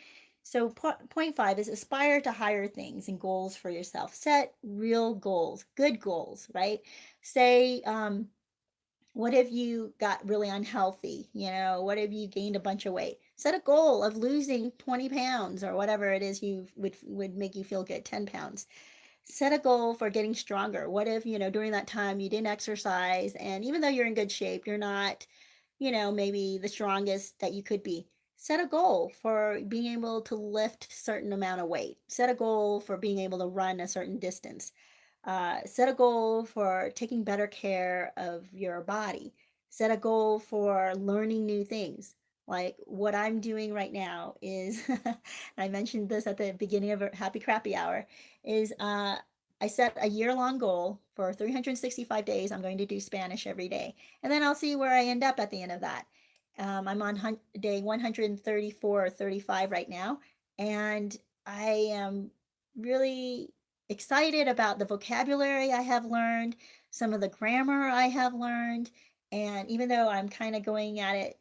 so point 5 is, aspire to higher things and goals for yourself. Set real goals, good goals, right? Say, what if you got really unhealthy? What if you gained a bunch of weight? Set a goal of losing 20 pounds or whatever it is you would make you feel good, 10 pounds. Set a goal for getting stronger. What if, during that time you didn't exercise, and even though you're in good shape, you're not, maybe the strongest that you could be. Set a goal for being able to lift a certain amount of weight. Set a goal for being able to run a certain distance. Set a goal for taking better care of your body. Set a goal for learning new things. Like what I'm doing right now is, I mentioned this at the beginning of Happy Crappy Hour, is I set a year-long goal for 365 days. I'm going to do Spanish every day. And then I'll see where I end up at the end of that. I'm on day 134 or 35 right now. And I am really excited about the vocabulary I have learned, some of the grammar I have learned. And even though I'm kind of going at it,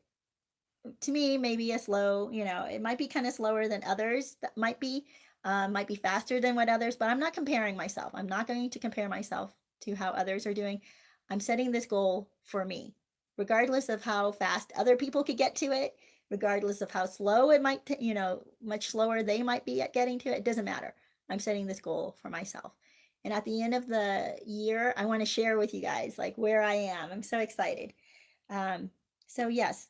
to me, maybe a slow, it might be kind of slower than others. That might be faster than what others, but I'm not comparing myself. I'm not going to compare myself to how others are doing. I'm setting this goal for me, regardless of how fast other people could get to it, regardless of how slow it might, much slower they might be at getting to it. It doesn't matter. I'm setting this goal for myself. And at the end of the year, I want to share with you guys like where I am. I'm so excited. So yes,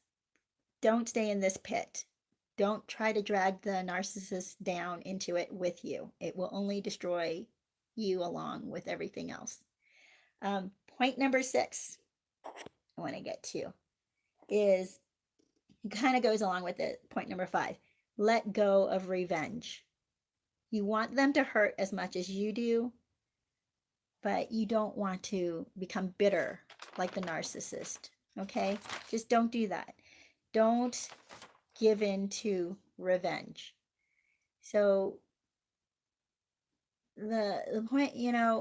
don't stay in this pit. Don't try to drag the narcissist down into it with you. It will only destroy you along with everything else. Point number 6 I want to get to is, it kind of goes along with it. Point number 5, let go of revenge. You want them to hurt as much as you do, but you don't want to become bitter like the narcissist. Okay? Just don't do that. Don't give in to revenge. So the point,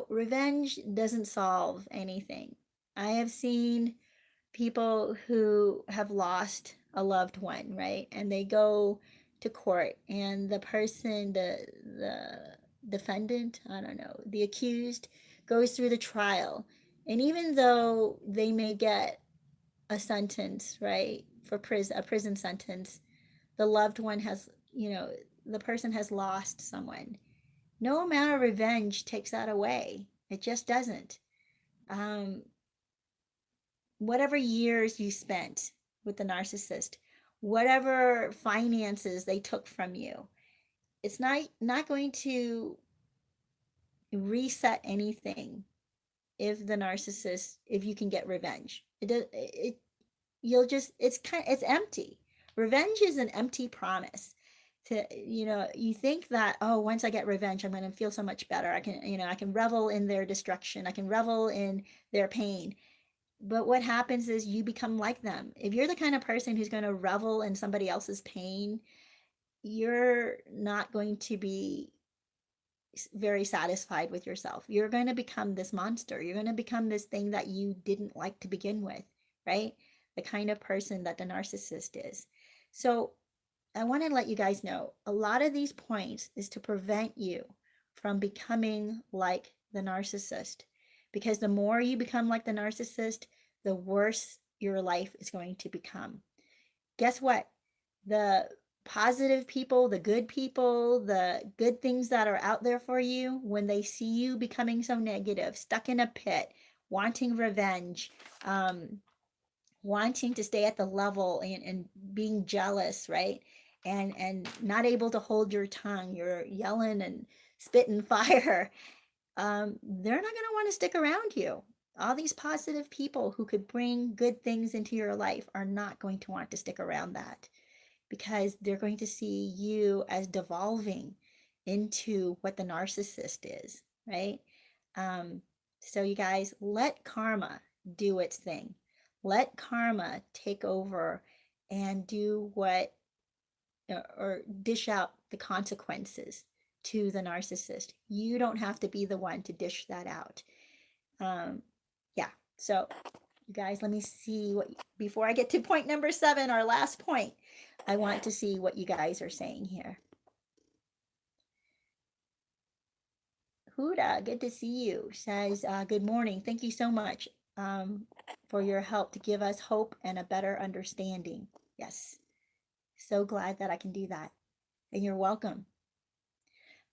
revenge doesn't solve anything. I have seen people who have lost a loved one, right? And they go to court, and the person, the defendant, I don't know, the accused, goes through the trial. And even though they may get a sentence, right, for a prison sentence, the loved one has, the person has lost someone. No amount of revenge takes that away. It just doesn't. Whatever years you spent with the narcissist, whatever finances they took from you, it's not going to reset anything if you can get revenge. It's empty. Revenge is an empty promise. You think that, oh, once I get revenge, I'm going to feel so much better. I can revel in their destruction. I can revel in their pain. But what happens is you become like them. If you're the kind of person who's going to revel in somebody else's pain, you're not going to be very satisfied with yourself. You're going to become this monster. You're going to become this thing that you didn't like to begin with, right? the kind of person that the narcissist is. So I want to let you guys know a lot of these points is to prevent you from becoming like the narcissist. Because the more you become like the narcissist, the worse your life is going to become. Guess what? The positive people, the good things that are out there for you, when they see you becoming so negative, stuck in a pit, wanting revenge, wanting to stay at the level and being jealous, right? And not able to hold your tongue, you're yelling and spitting fire. They're not going to want to stick around you. All these positive people who could bring good things into your life are not going to want to stick around that, because they're going to see you as devolving into what the narcissist is, right? Um, so you guys, let karma do its thing. Let karma take over and do what, or dish out the consequences to the narcissist. You don't have to be the one to dish that out. Yeah, so you guys, let me see what, before I get to point number 7, our last point, I want to see what you guys are saying here. Huda, good to see you, says, good morning. Thank you so much for your help to give us hope and a better understanding. Yes, so glad that I can do that. And you're welcome.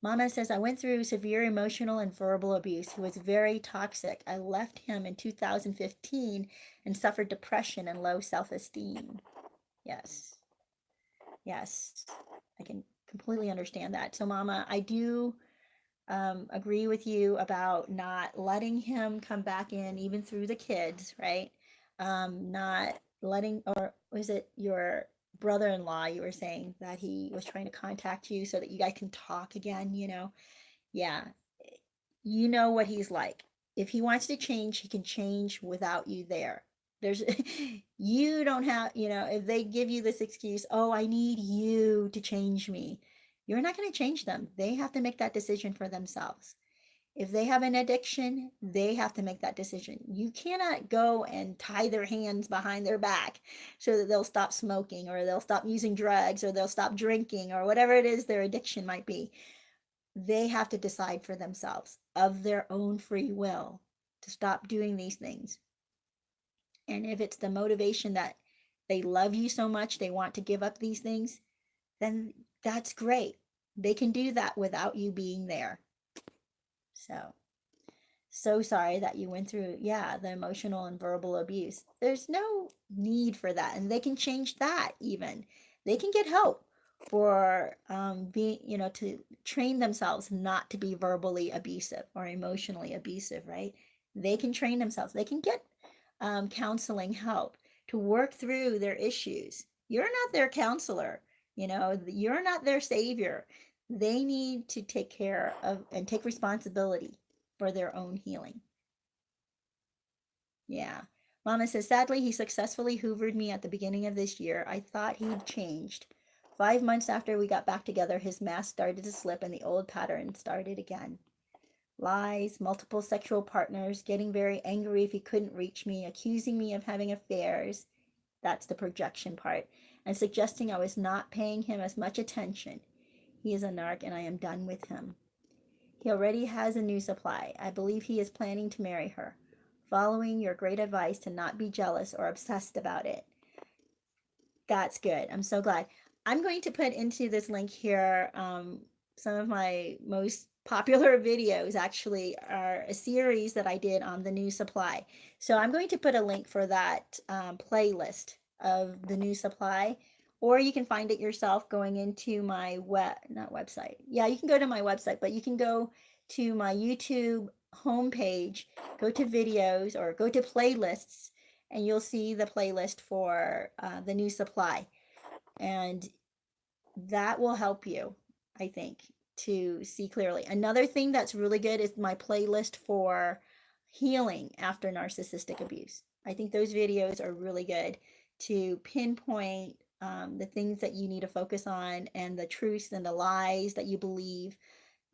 Mama says, I went through severe emotional and verbal abuse. He was very toxic. I left him in 2015 and suffered depression and low self-esteem. Yes. Yes. I can completely understand that. So, Mama, I do agree with you about not letting him come back in, even through the kids, right? Not letting, or was it your brother-in-law, you were saying that he was trying to contact you so that you guys can talk again, you know? Yeah, you know what he's like. If he wants to change, he can change without you there. There's, you don't have, you know, if they give you this excuse, oh, I need you to change me, you're not going to change them. They have to make that decision for themselves. If they have an addiction, they have to make that decision. You cannot go and tie their hands behind their back so that they'll stop smoking, or they'll stop using drugs, or they'll stop drinking, or whatever it is their addiction might be. They have to decide for themselves of their own free will to stop doing these things. And if it's the motivation that they love you so much, they want to give up these things, then that's great. They can do that without you being there. So sorry that you went through, yeah, the emotional and verbal abuse. There's no need for that. And they can change that even. They can get help for being, you know, to train themselves not to be verbally abusive or emotionally abusive, right? They can train themselves. They can get counseling help to work through their issues. You're not their counselor, you know, you're not their savior. They need to take care of and take responsibility for their own healing. Yeah. Mama says, sadly, he successfully hoovered me at the beginning of this year. I thought he'd changed. 5 months after we got back together, his mask started to slip and the old pattern started again. Lies, multiple sexual partners, getting very angry if he couldn't reach me, accusing me of having affairs. That's the projection part. And suggesting I was not paying him as much attention. He is a narc and I am done with him. He already has a new supply. I believe he is planning to marry her. Following your great advice to not be jealous or obsessed about it. That's good. I'm so glad. I'm going to put into this link here some of my most popular videos actually are a series that I did on the new supply. So I'm going to put a link for that playlist of the new supply, or you can find it yourself going into my not website. Yeah, you can go to my website, but you can go to my YouTube homepage, go to videos or go to playlists, and you'll see the playlist for the new supply. And that will help you, I think, to see clearly. Another thing that's really good is my playlist for healing after narcissistic abuse. I think those videos are really good to pinpoint the things that you need to focus on and the truths and the lies that you believe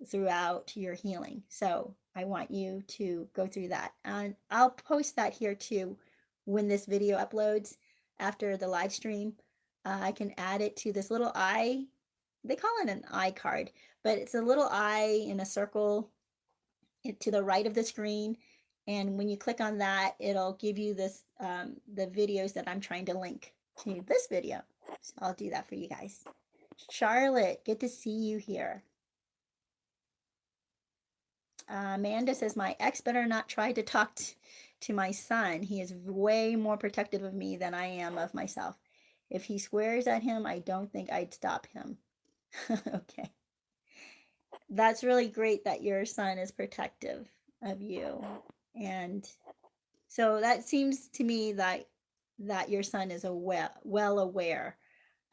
throughout your healing. So I want you to go through that. And I'll post that here too when this video uploads. after the live stream. I can add it to this little eye. They call it an eye card, but it's a little eye in a circle to the right of the screen. And when you click on that, it'll give you this the videos that I'm trying to link to this video. So I'll do that for you guys. Charlotte, good to see you here. Amanda says, my ex better not try to talk to my son. He is way more protective of me than I am of myself. If he swears at him, I don't think I'd stop him. Okay. That's really great that your son is protective of you. And so that seems to me that your son is well aware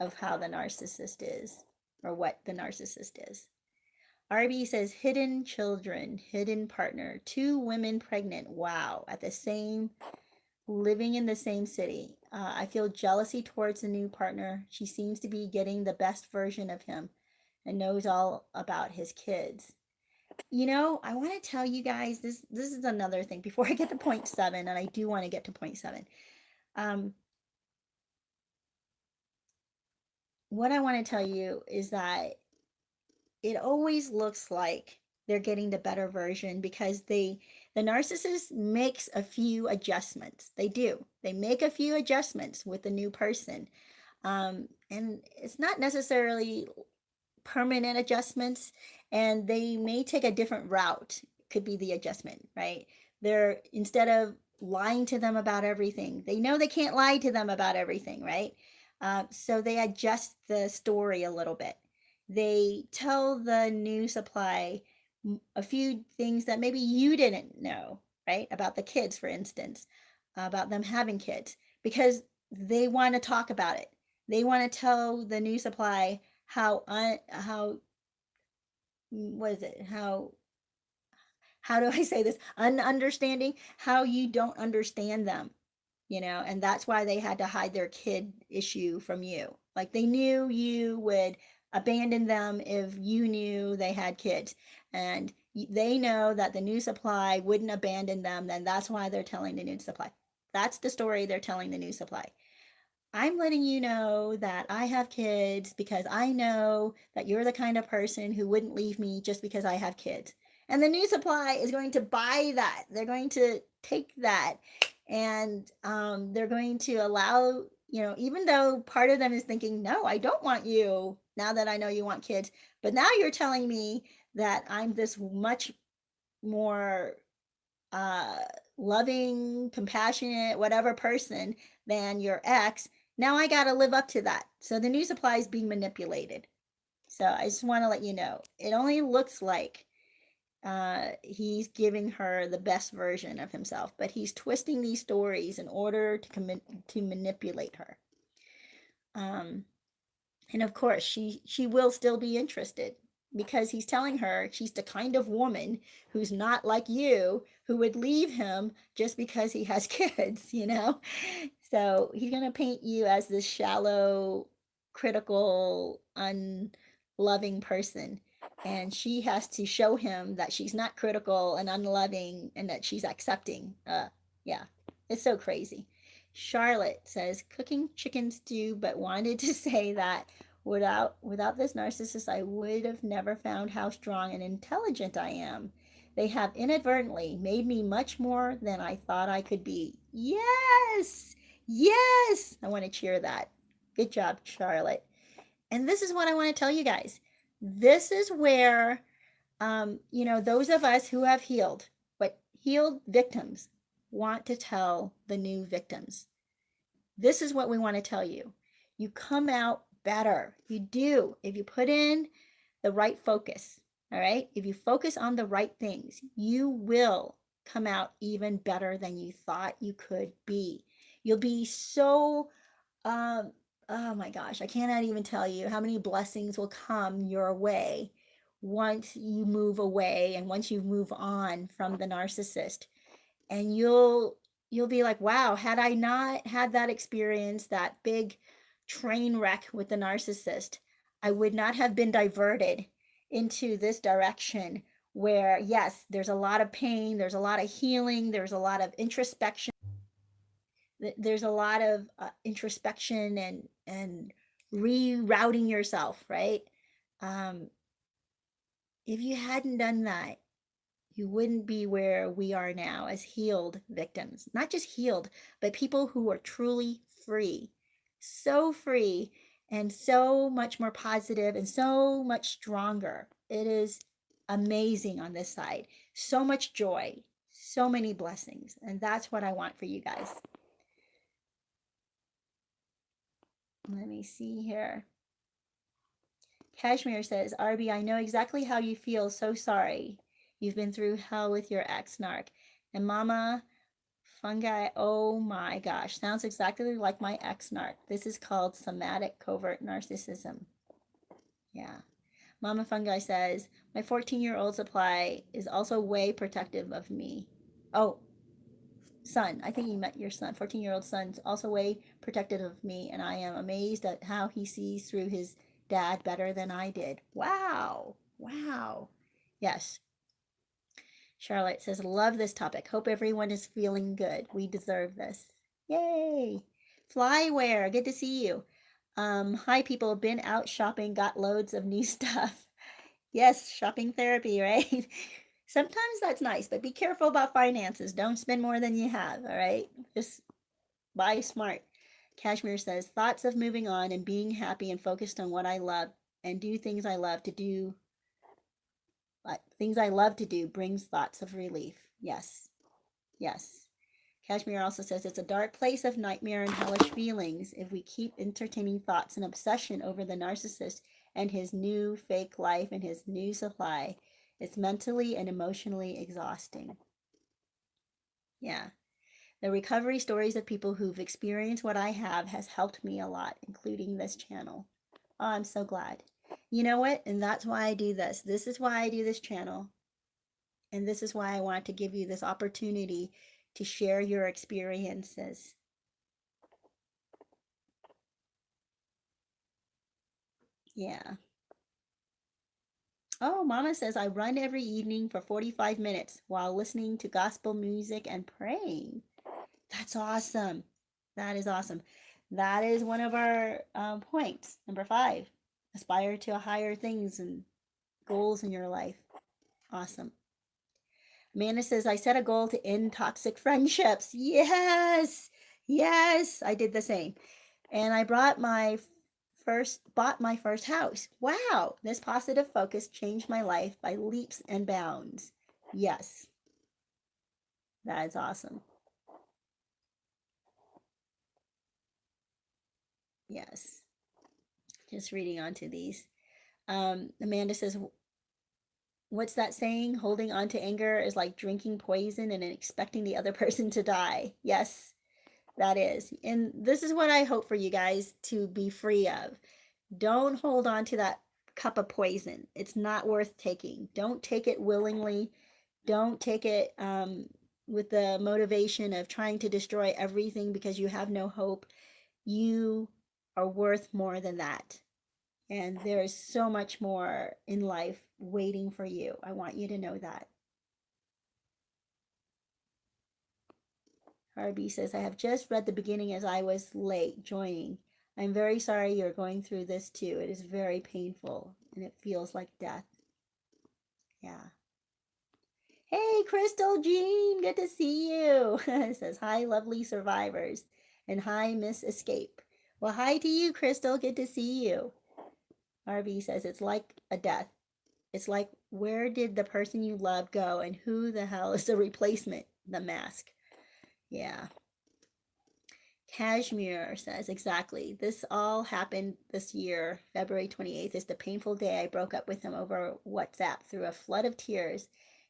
of how the narcissist is, or what the narcissist is. RB says, hidden children, hidden partner, 2 women pregnant. Wow. Living in the same city. I feel jealousy towards the new partner. She seems to be getting the best version of him and knows all about his kids. You know, I want to tell you guys, this is another thing before I get to point 7, and I do want to get to point 7. What I want to tell you is that it always looks like they're getting the better version because the narcissist makes a few adjustments. They do. They make a few adjustments with the new person. And it's not necessarily permanent adjustments, and they may take a different route. Could be the adjustment, right? They're, instead of lying to them about everything, they know they can't lie to them about everything, right? So they adjust the story a little bit. They tell the new supply a few things that maybe you didn't know, right? About the kids, for instance, about them having kids, because they want to talk about it. They want to tell the new supply how what is it? How do I say this? Understanding how you don't understand them, you know, and that's why they had to hide their kid issue from you. Like, they knew you would abandon them if you knew they had kids, and they know that the new supply wouldn't abandon them. Then that's why they're telling the new supply. That's the story they're telling the new supply. I'm letting you know that I have kids because I know that you're the kind of person who wouldn't leave me just because I have kids. And the new supply is going to buy that. They're going to take that, and they're going to allow, you know, even though part of them is thinking, no, I don't want you now that I know you want kids. But now you're telling me that I'm this much more loving, compassionate, whatever person than your ex. Now I got to live up to that. So the new supply is being manipulated. So I just want to let you know, it only looks like he's giving her the best version of himself, but he's twisting these stories in order to manipulate her. And of course, she will still be interested, because he's telling her she's the kind of woman who's not like you, who would leave him just because he has kids, you know? So he's going to paint you as this shallow, critical, unloving person. And she has to show him that she's not critical and unloving, and that she's accepting. Yeah, it's so crazy. Charlotte says, cooking chicken stew, but wanted to say that without this narcissist, I would have never found how strong and intelligent I am. They have inadvertently made me much more than I thought I could be. Yes! Yes! I want to cheer that. Good job, Charlotte. And this is what I want to tell you guys. This is where, you know, those of us who have healed, but healed victims, want to tell the new victims. This is what we want to tell you. You come out better. You do. If you put in the right focus, all right? If you focus on the right things, you will come out even better than you thought you could be. You'll be so, oh my gosh, I cannot even tell you how many blessings will come your way once you move away and once you move on from the narcissist. And you'll be like, wow, had I not had that experience, that big train wreck with the narcissist, I would not have been diverted into this direction where, yes, there's a lot of pain, there's a lot of healing, there's a lot of introspection. There's a lot of introspection and rerouting yourself, right? Um, if you hadn't done that, you wouldn't be where we are now as healed victims. Not just healed, but people who are truly free. So free and so much more positive and so much stronger. It is amazing on this side. So much joy, so many blessings. And that's what I want for you guys. Let me see here. Kashmir says, RB, I know exactly how you feel. So sorry. You've been through hell with your ex narc. And Mama Fungi, oh my gosh, sounds exactly like my ex narc. This is called somatic covert narcissism. Yeah. Mama Fungi says, my 14-year-old supply is also way protective of me. Oh, son, I think you met your son. 14-year-old son's also way protective of me, and I am amazed at how he sees through his dad better than I did. Wow. Wow. Yes. Charlotte says, love this topic. Hope everyone is feeling good. We deserve this. Yay. Flyware, good to see you. Hi, people. Been out shopping, got loads of new stuff. Yes, shopping therapy, right? Sometimes that's nice, but be careful about finances. Don't spend more than you have, all right? Just buy smart. Kashmir says, thoughts of moving on and being happy and focused on what I love and do things I love to do. Things I love to do brings thoughts of relief. Yes, yes. Kashmir also says it's a dark place of nightmare and hellish feelings if we keep entertaining thoughts and obsession over the narcissist and his new fake life and his new supply. It's mentally and emotionally exhausting. Yeah. The recovery stories of people who've experienced what I have has helped me a lot, including this channel. Oh, I'm so glad. You know what? And that's why I do this. This is why I do this channel. And this is why I want to give you this opportunity to share your experiences. Yeah. Oh, Mama says I run every evening for 45 minutes while listening to gospel music and praying. That's awesome. That is awesome. That is one of our points. Number 5, aspire to higher things and goals in your life. Awesome. Amanda says, I set a goal to end toxic friendships. Yes. Yes. I did the same. And I bought my first house. Wow. This positive focus changed my life by leaps and bounds. Yes. That is awesome. Yes. Just reading on to these. Amanda says, what's that saying? Holding on to anger is like drinking poison and expecting the other person to die. Yes, that is. And this is what I hope for you guys to be free of. Don't hold on to that cup of poison. It's not worth taking. Don't take it willingly. Don't take it with the motivation of trying to destroy everything because you have no hope. You are worth more than that. And there is so much more in life waiting for you. I want you to know that. Harvey says, I have just read the beginning as I was late joining. I'm very sorry you're going through this too. It is very painful and it feels like death. Yeah. Hey, Crystal Jean, good to see you. It says, hi, lovely survivors. And hi, Miss Escape. Well, hi to you, Crystal. Good to see you. Harvey says, it's like a death. It's like, where did the person you love go and who the hell is the replacement? The mask. Yeah. Kashmir says, exactly. This all happened this year. February 28th is the painful day I broke up with him over WhatsApp through a flood of tears,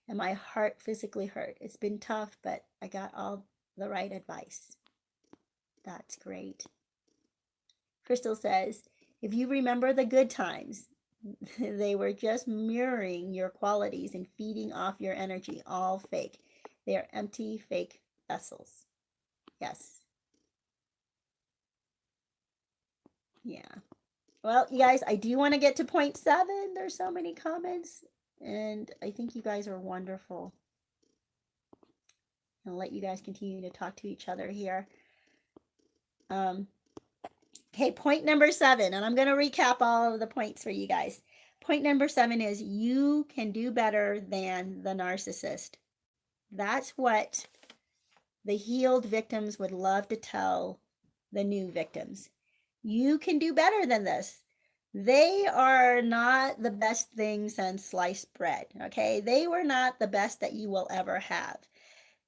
and my heart physically hurt. It's been tough, but I got all the right advice. That's great. Crystal says, if you remember the good times, they were just mirroring your qualities and feeding off your energy, all fake. They are empty, fake vessels. Yes. Yeah. Well, you guys, I do want to get to point 7. There's so many comments, and I think you guys are wonderful. I'll let you guys continue to talk to each other here. Um, okay, point number 7, and I'm going to recap all of the points for you guys. Point number 7 is you can do better than the narcissist. That's what the healed victims would love to tell the new victims. You can do better than this. They are not the best thing since sliced bread, okay? They were not the best that you will ever have.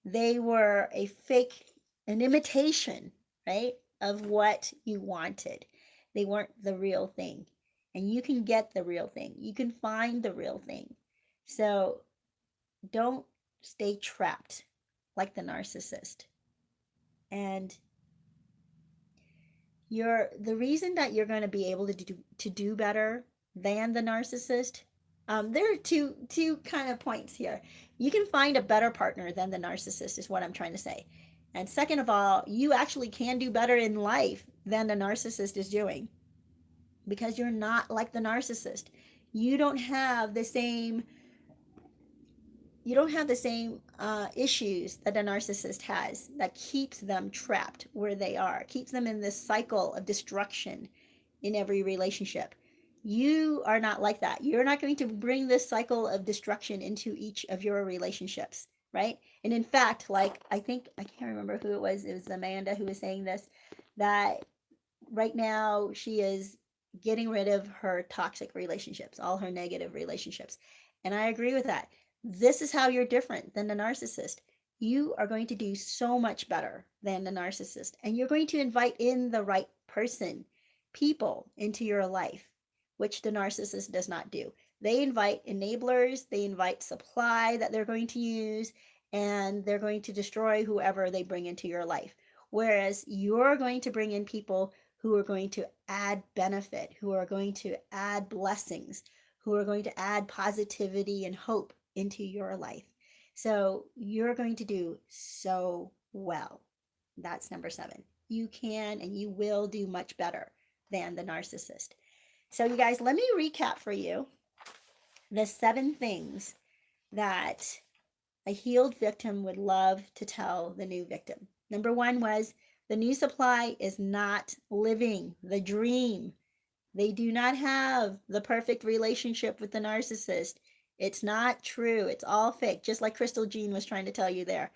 They were a fake, an imitation, right, of what you wanted. They weren't the real thing. And you can get the real thing. You can find the real thing. So don't stay trapped like the narcissist. And the reason that you're going to be able to do better than the narcissist, there are two kind of points here. You can find a better partner than the narcissist is what I'm trying to say. And second of all, you actually can do better in life than the narcissist is doing, because you're not like the narcissist. You don't have the same issues that a narcissist has that keeps them trapped where they are, keeps them in this cycle of destruction in every relationship. You are not like that. You're not going to bring this cycle of destruction into each of your relationships, right? And in fact, like I think, I can't remember who it was Amanda who was saying this, that right now she is getting rid of her toxic relationships, all her negative relationships. And I agree with that. This is how you're different than the narcissist. You are going to do so much better than the narcissist, and you're going to invite in the right people into your life, which the narcissist does not do. They invite enablers, they invite supply that they're going to use, and they're going to destroy whoever they bring into your life. Whereas you're going to bring in people who are going to add benefit, who are going to add blessings, who are going to add positivity and hope into your life. So you're going to do so well. That's number 7. You can and you will do much better than the narcissist. So you guys, let me recap for you the 7 things that a healed victim would love to tell the new victim. Number 1 was the new supply is not living the dream. They do not have the perfect relationship with the narcissist. It's not true. It's all fake, just like Crystal Jean was trying to tell you there.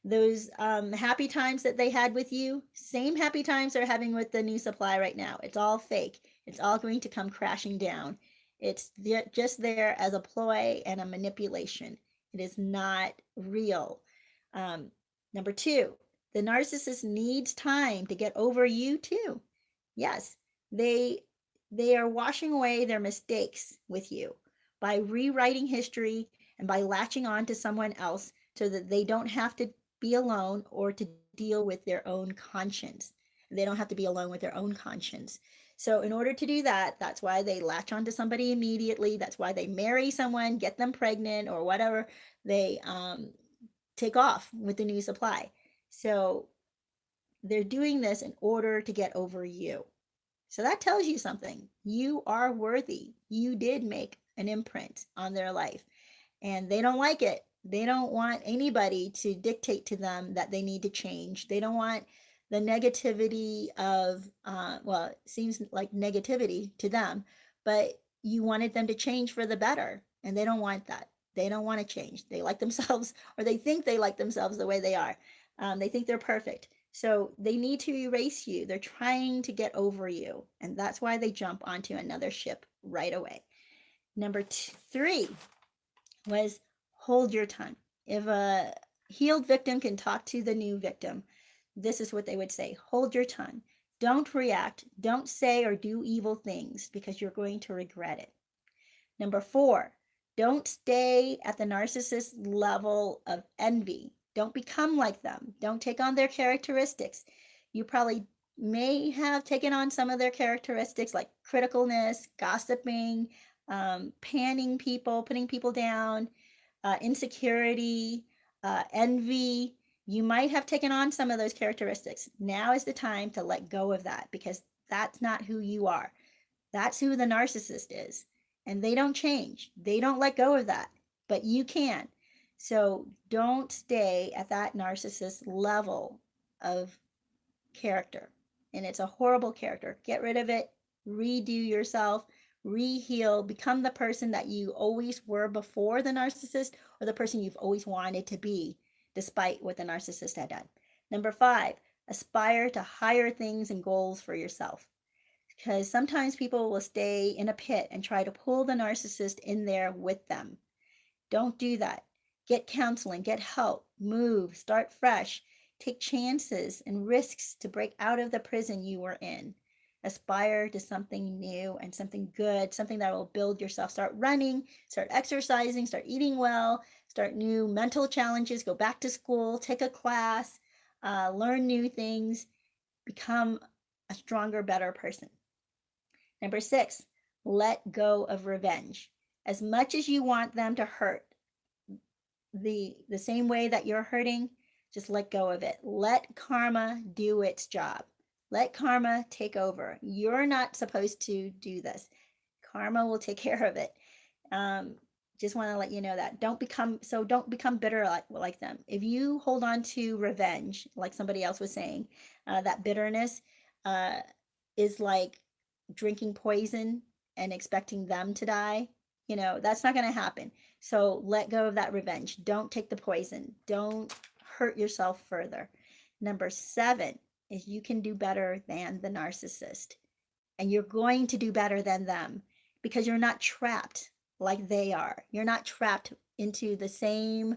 Those happy times that they had with you, same happy times they're having with the new supply right now. It's all fake. It's all going to come crashing down. It's just there as a ploy and a manipulation. It is not real. Number 2, the narcissist needs time to get over you too. Yes, they are washing away their mistakes with you by rewriting history and by latching on to someone else so that they don't have to be alone or to deal with their own conscience. They don't have to be alone with their own conscience. So in order to do that, that's why they latch onto somebody immediately. That's why they marry someone, get them pregnant or whatever. They take off with the new supply. So they're doing this in order to get over you. So that tells you something. You are worthy. You did make an imprint on their life, and they don't like it. They don't want anybody to dictate to them that they need to change. They don't want the negativity of, well, it seems like negativity to them, but you wanted them to change for the better, and they don't want that. They don't want to change. They like themselves, or they think they like themselves the way they are. They think they're perfect. So they need to erase you. They're trying to get over you. And that's why they jump onto another ship right away. Number 3 was hold your tongue. If a healed victim can talk to the new victim, this is what they would say. Hold your tongue. Don't react. Don't say or do evil things because you're going to regret it. Number 4, don't stay at the narcissist level of envy. Don't become like them. Don't take on their characteristics. You probably may have taken on some of their characteristics like criticalness, gossiping, panning people, putting people down, insecurity, envy. You might have taken on some of those characteristics. Now is the time to let go of that, because that's not who you are. That's who the narcissist is. And they don't change. They don't let go of that, but you can. So don't stay at that narcissist level of character and it's a horrible character. Get rid of it, redo yourself, re-heal, become the person that you always were before the narcissist, or the person you've always wanted to be, despite what the narcissist had done. Number 5, aspire to higher things and goals for yourself. Because sometimes people will stay in a pit and try to pull the narcissist in there with them. Don't do that. Get counseling, get help, move, start fresh, take chances and risks to break out of the prison you were in. Aspire to something new and something good, something that will build yourself. Start running, start exercising, start eating well, start new mental challenges, go back to school, take a class, learn new things, become a stronger, better person. Number 6, let go of revenge. As much as you want them to hurt the same way that you're hurting, just let go of it. Let karma do its job. Let karma take over. You're not supposed to do this. Karma will take care of it. Just want to let you know that. Don't become bitter like them. If you hold on to revenge, like somebody else was saying, that bitterness is like drinking poison and expecting them to die. That's not going to happen. So let go of that revenge. Don't take the poison. Don't hurt yourself further. Number 7 is you can do better than the narcissist. And you're going to do better than them because you're not trapped like they are. You're not trapped into the same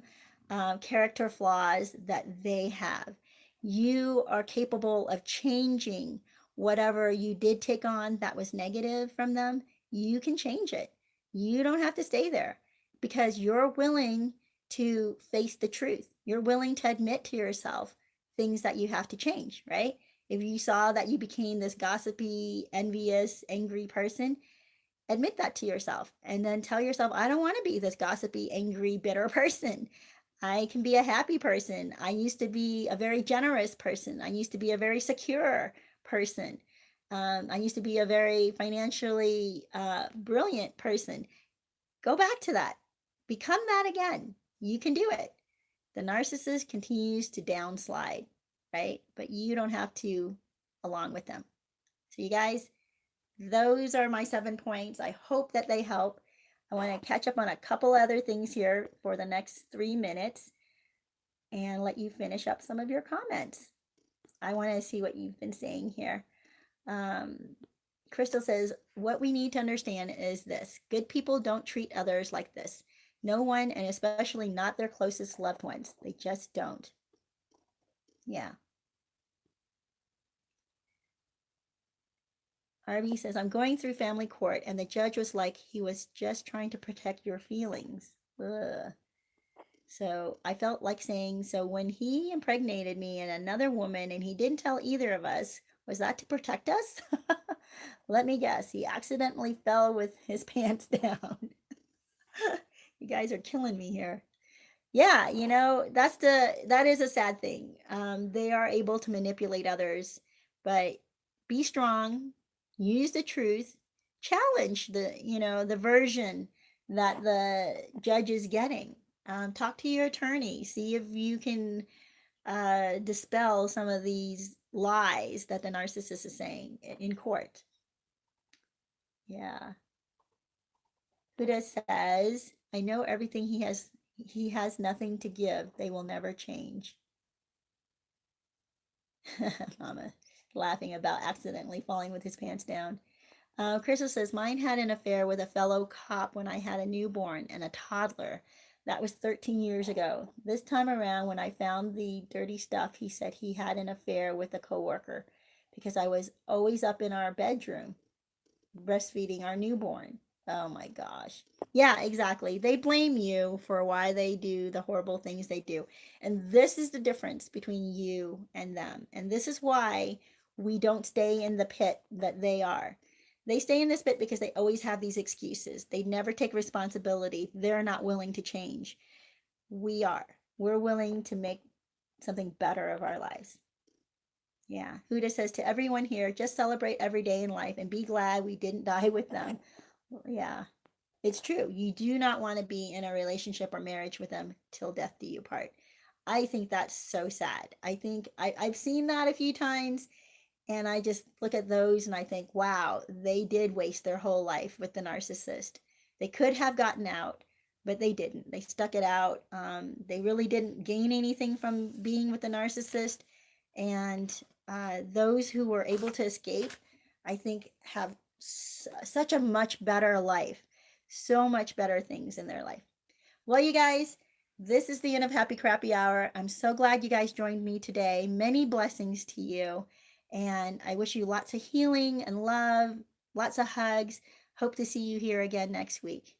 character flaws that they have. You are capable of changing whatever you did take on that was negative from them. You can change it. You don't have to stay there because you're willing to face the truth. You're willing to admit to yourself things that you have to change, right? If you saw that you became this gossipy, envious, angry person, admit that to yourself and then tell yourself, I don't want to be this gossipy, angry, bitter person. I can be a happy person. I used to be a very generous person. I used to be a very secure person. I used to be a very financially brilliant person. Go back to that. Become that again. You can do it. The narcissist continues to downslide, right? But you don't have to along with them. So you guys, those are my 7 points. I hope that they help. I want to catch up on a couple other things here for the next 3 minutes and let you finish up some of your comments. I want to see what you've been saying here. Crystal says, what we need to understand is this. Good people don't treat others like this. No one, and especially not their closest loved ones. They just don't. Yeah. Harvey says, I'm going through family court, and the judge was like, he was just trying to protect your feelings. Ugh. So I felt like saying, so when he impregnated me and another woman, and he didn't tell either of us, was that to protect us? Let me guess. He accidentally fell with his pants down. You guys are killing me here. Yeah, that is a sad thing. They are able to manipulate others, but be strong, use the truth, challenge the version that the judge is getting. Talk to your attorney, see if you can dispel some of these lies that the narcissist is saying in court. Yeah. Buddha says, I know everything he has nothing to give. They will never change. Mama laughing about accidentally falling with his pants down. Crystal says, mine had an affair with a fellow cop when I had a newborn and a toddler. That was 13 years ago. This time around, when I found the dirty stuff, he said he had an affair with a coworker because I was always up in our bedroom breastfeeding our newborn. Oh my gosh. Yeah, exactly. They blame you for why they do the horrible things they do. And this is the difference between you and them. And this is why we don't stay in the pit that they are. They stay in this pit because they always have these excuses. They never take responsibility. They're not willing to change. We are. We're willing to make something better of our lives. Yeah. Huda says, to everyone here, just celebrate every day in life and be glad we didn't die with them. Yeah, it's true. You do not want to be in a relationship or marriage with them till death do you part. I think that's so sad. I think I've seen that a few times, And I just look at those and I think, wow, they did waste their whole life with the narcissist. They could have gotten out, but they didn't. They stuck it out. They really didn't gain anything from being with the narcissist. And those who were able to escape, I think, have such a much better life, so much better things in their life. Well, you guys, this is the end of Happy Crappy Hour. I'm so glad you guys joined me today. Many blessings to you. And I wish you lots of healing and love, lots of hugs. Hope to see you here again next week.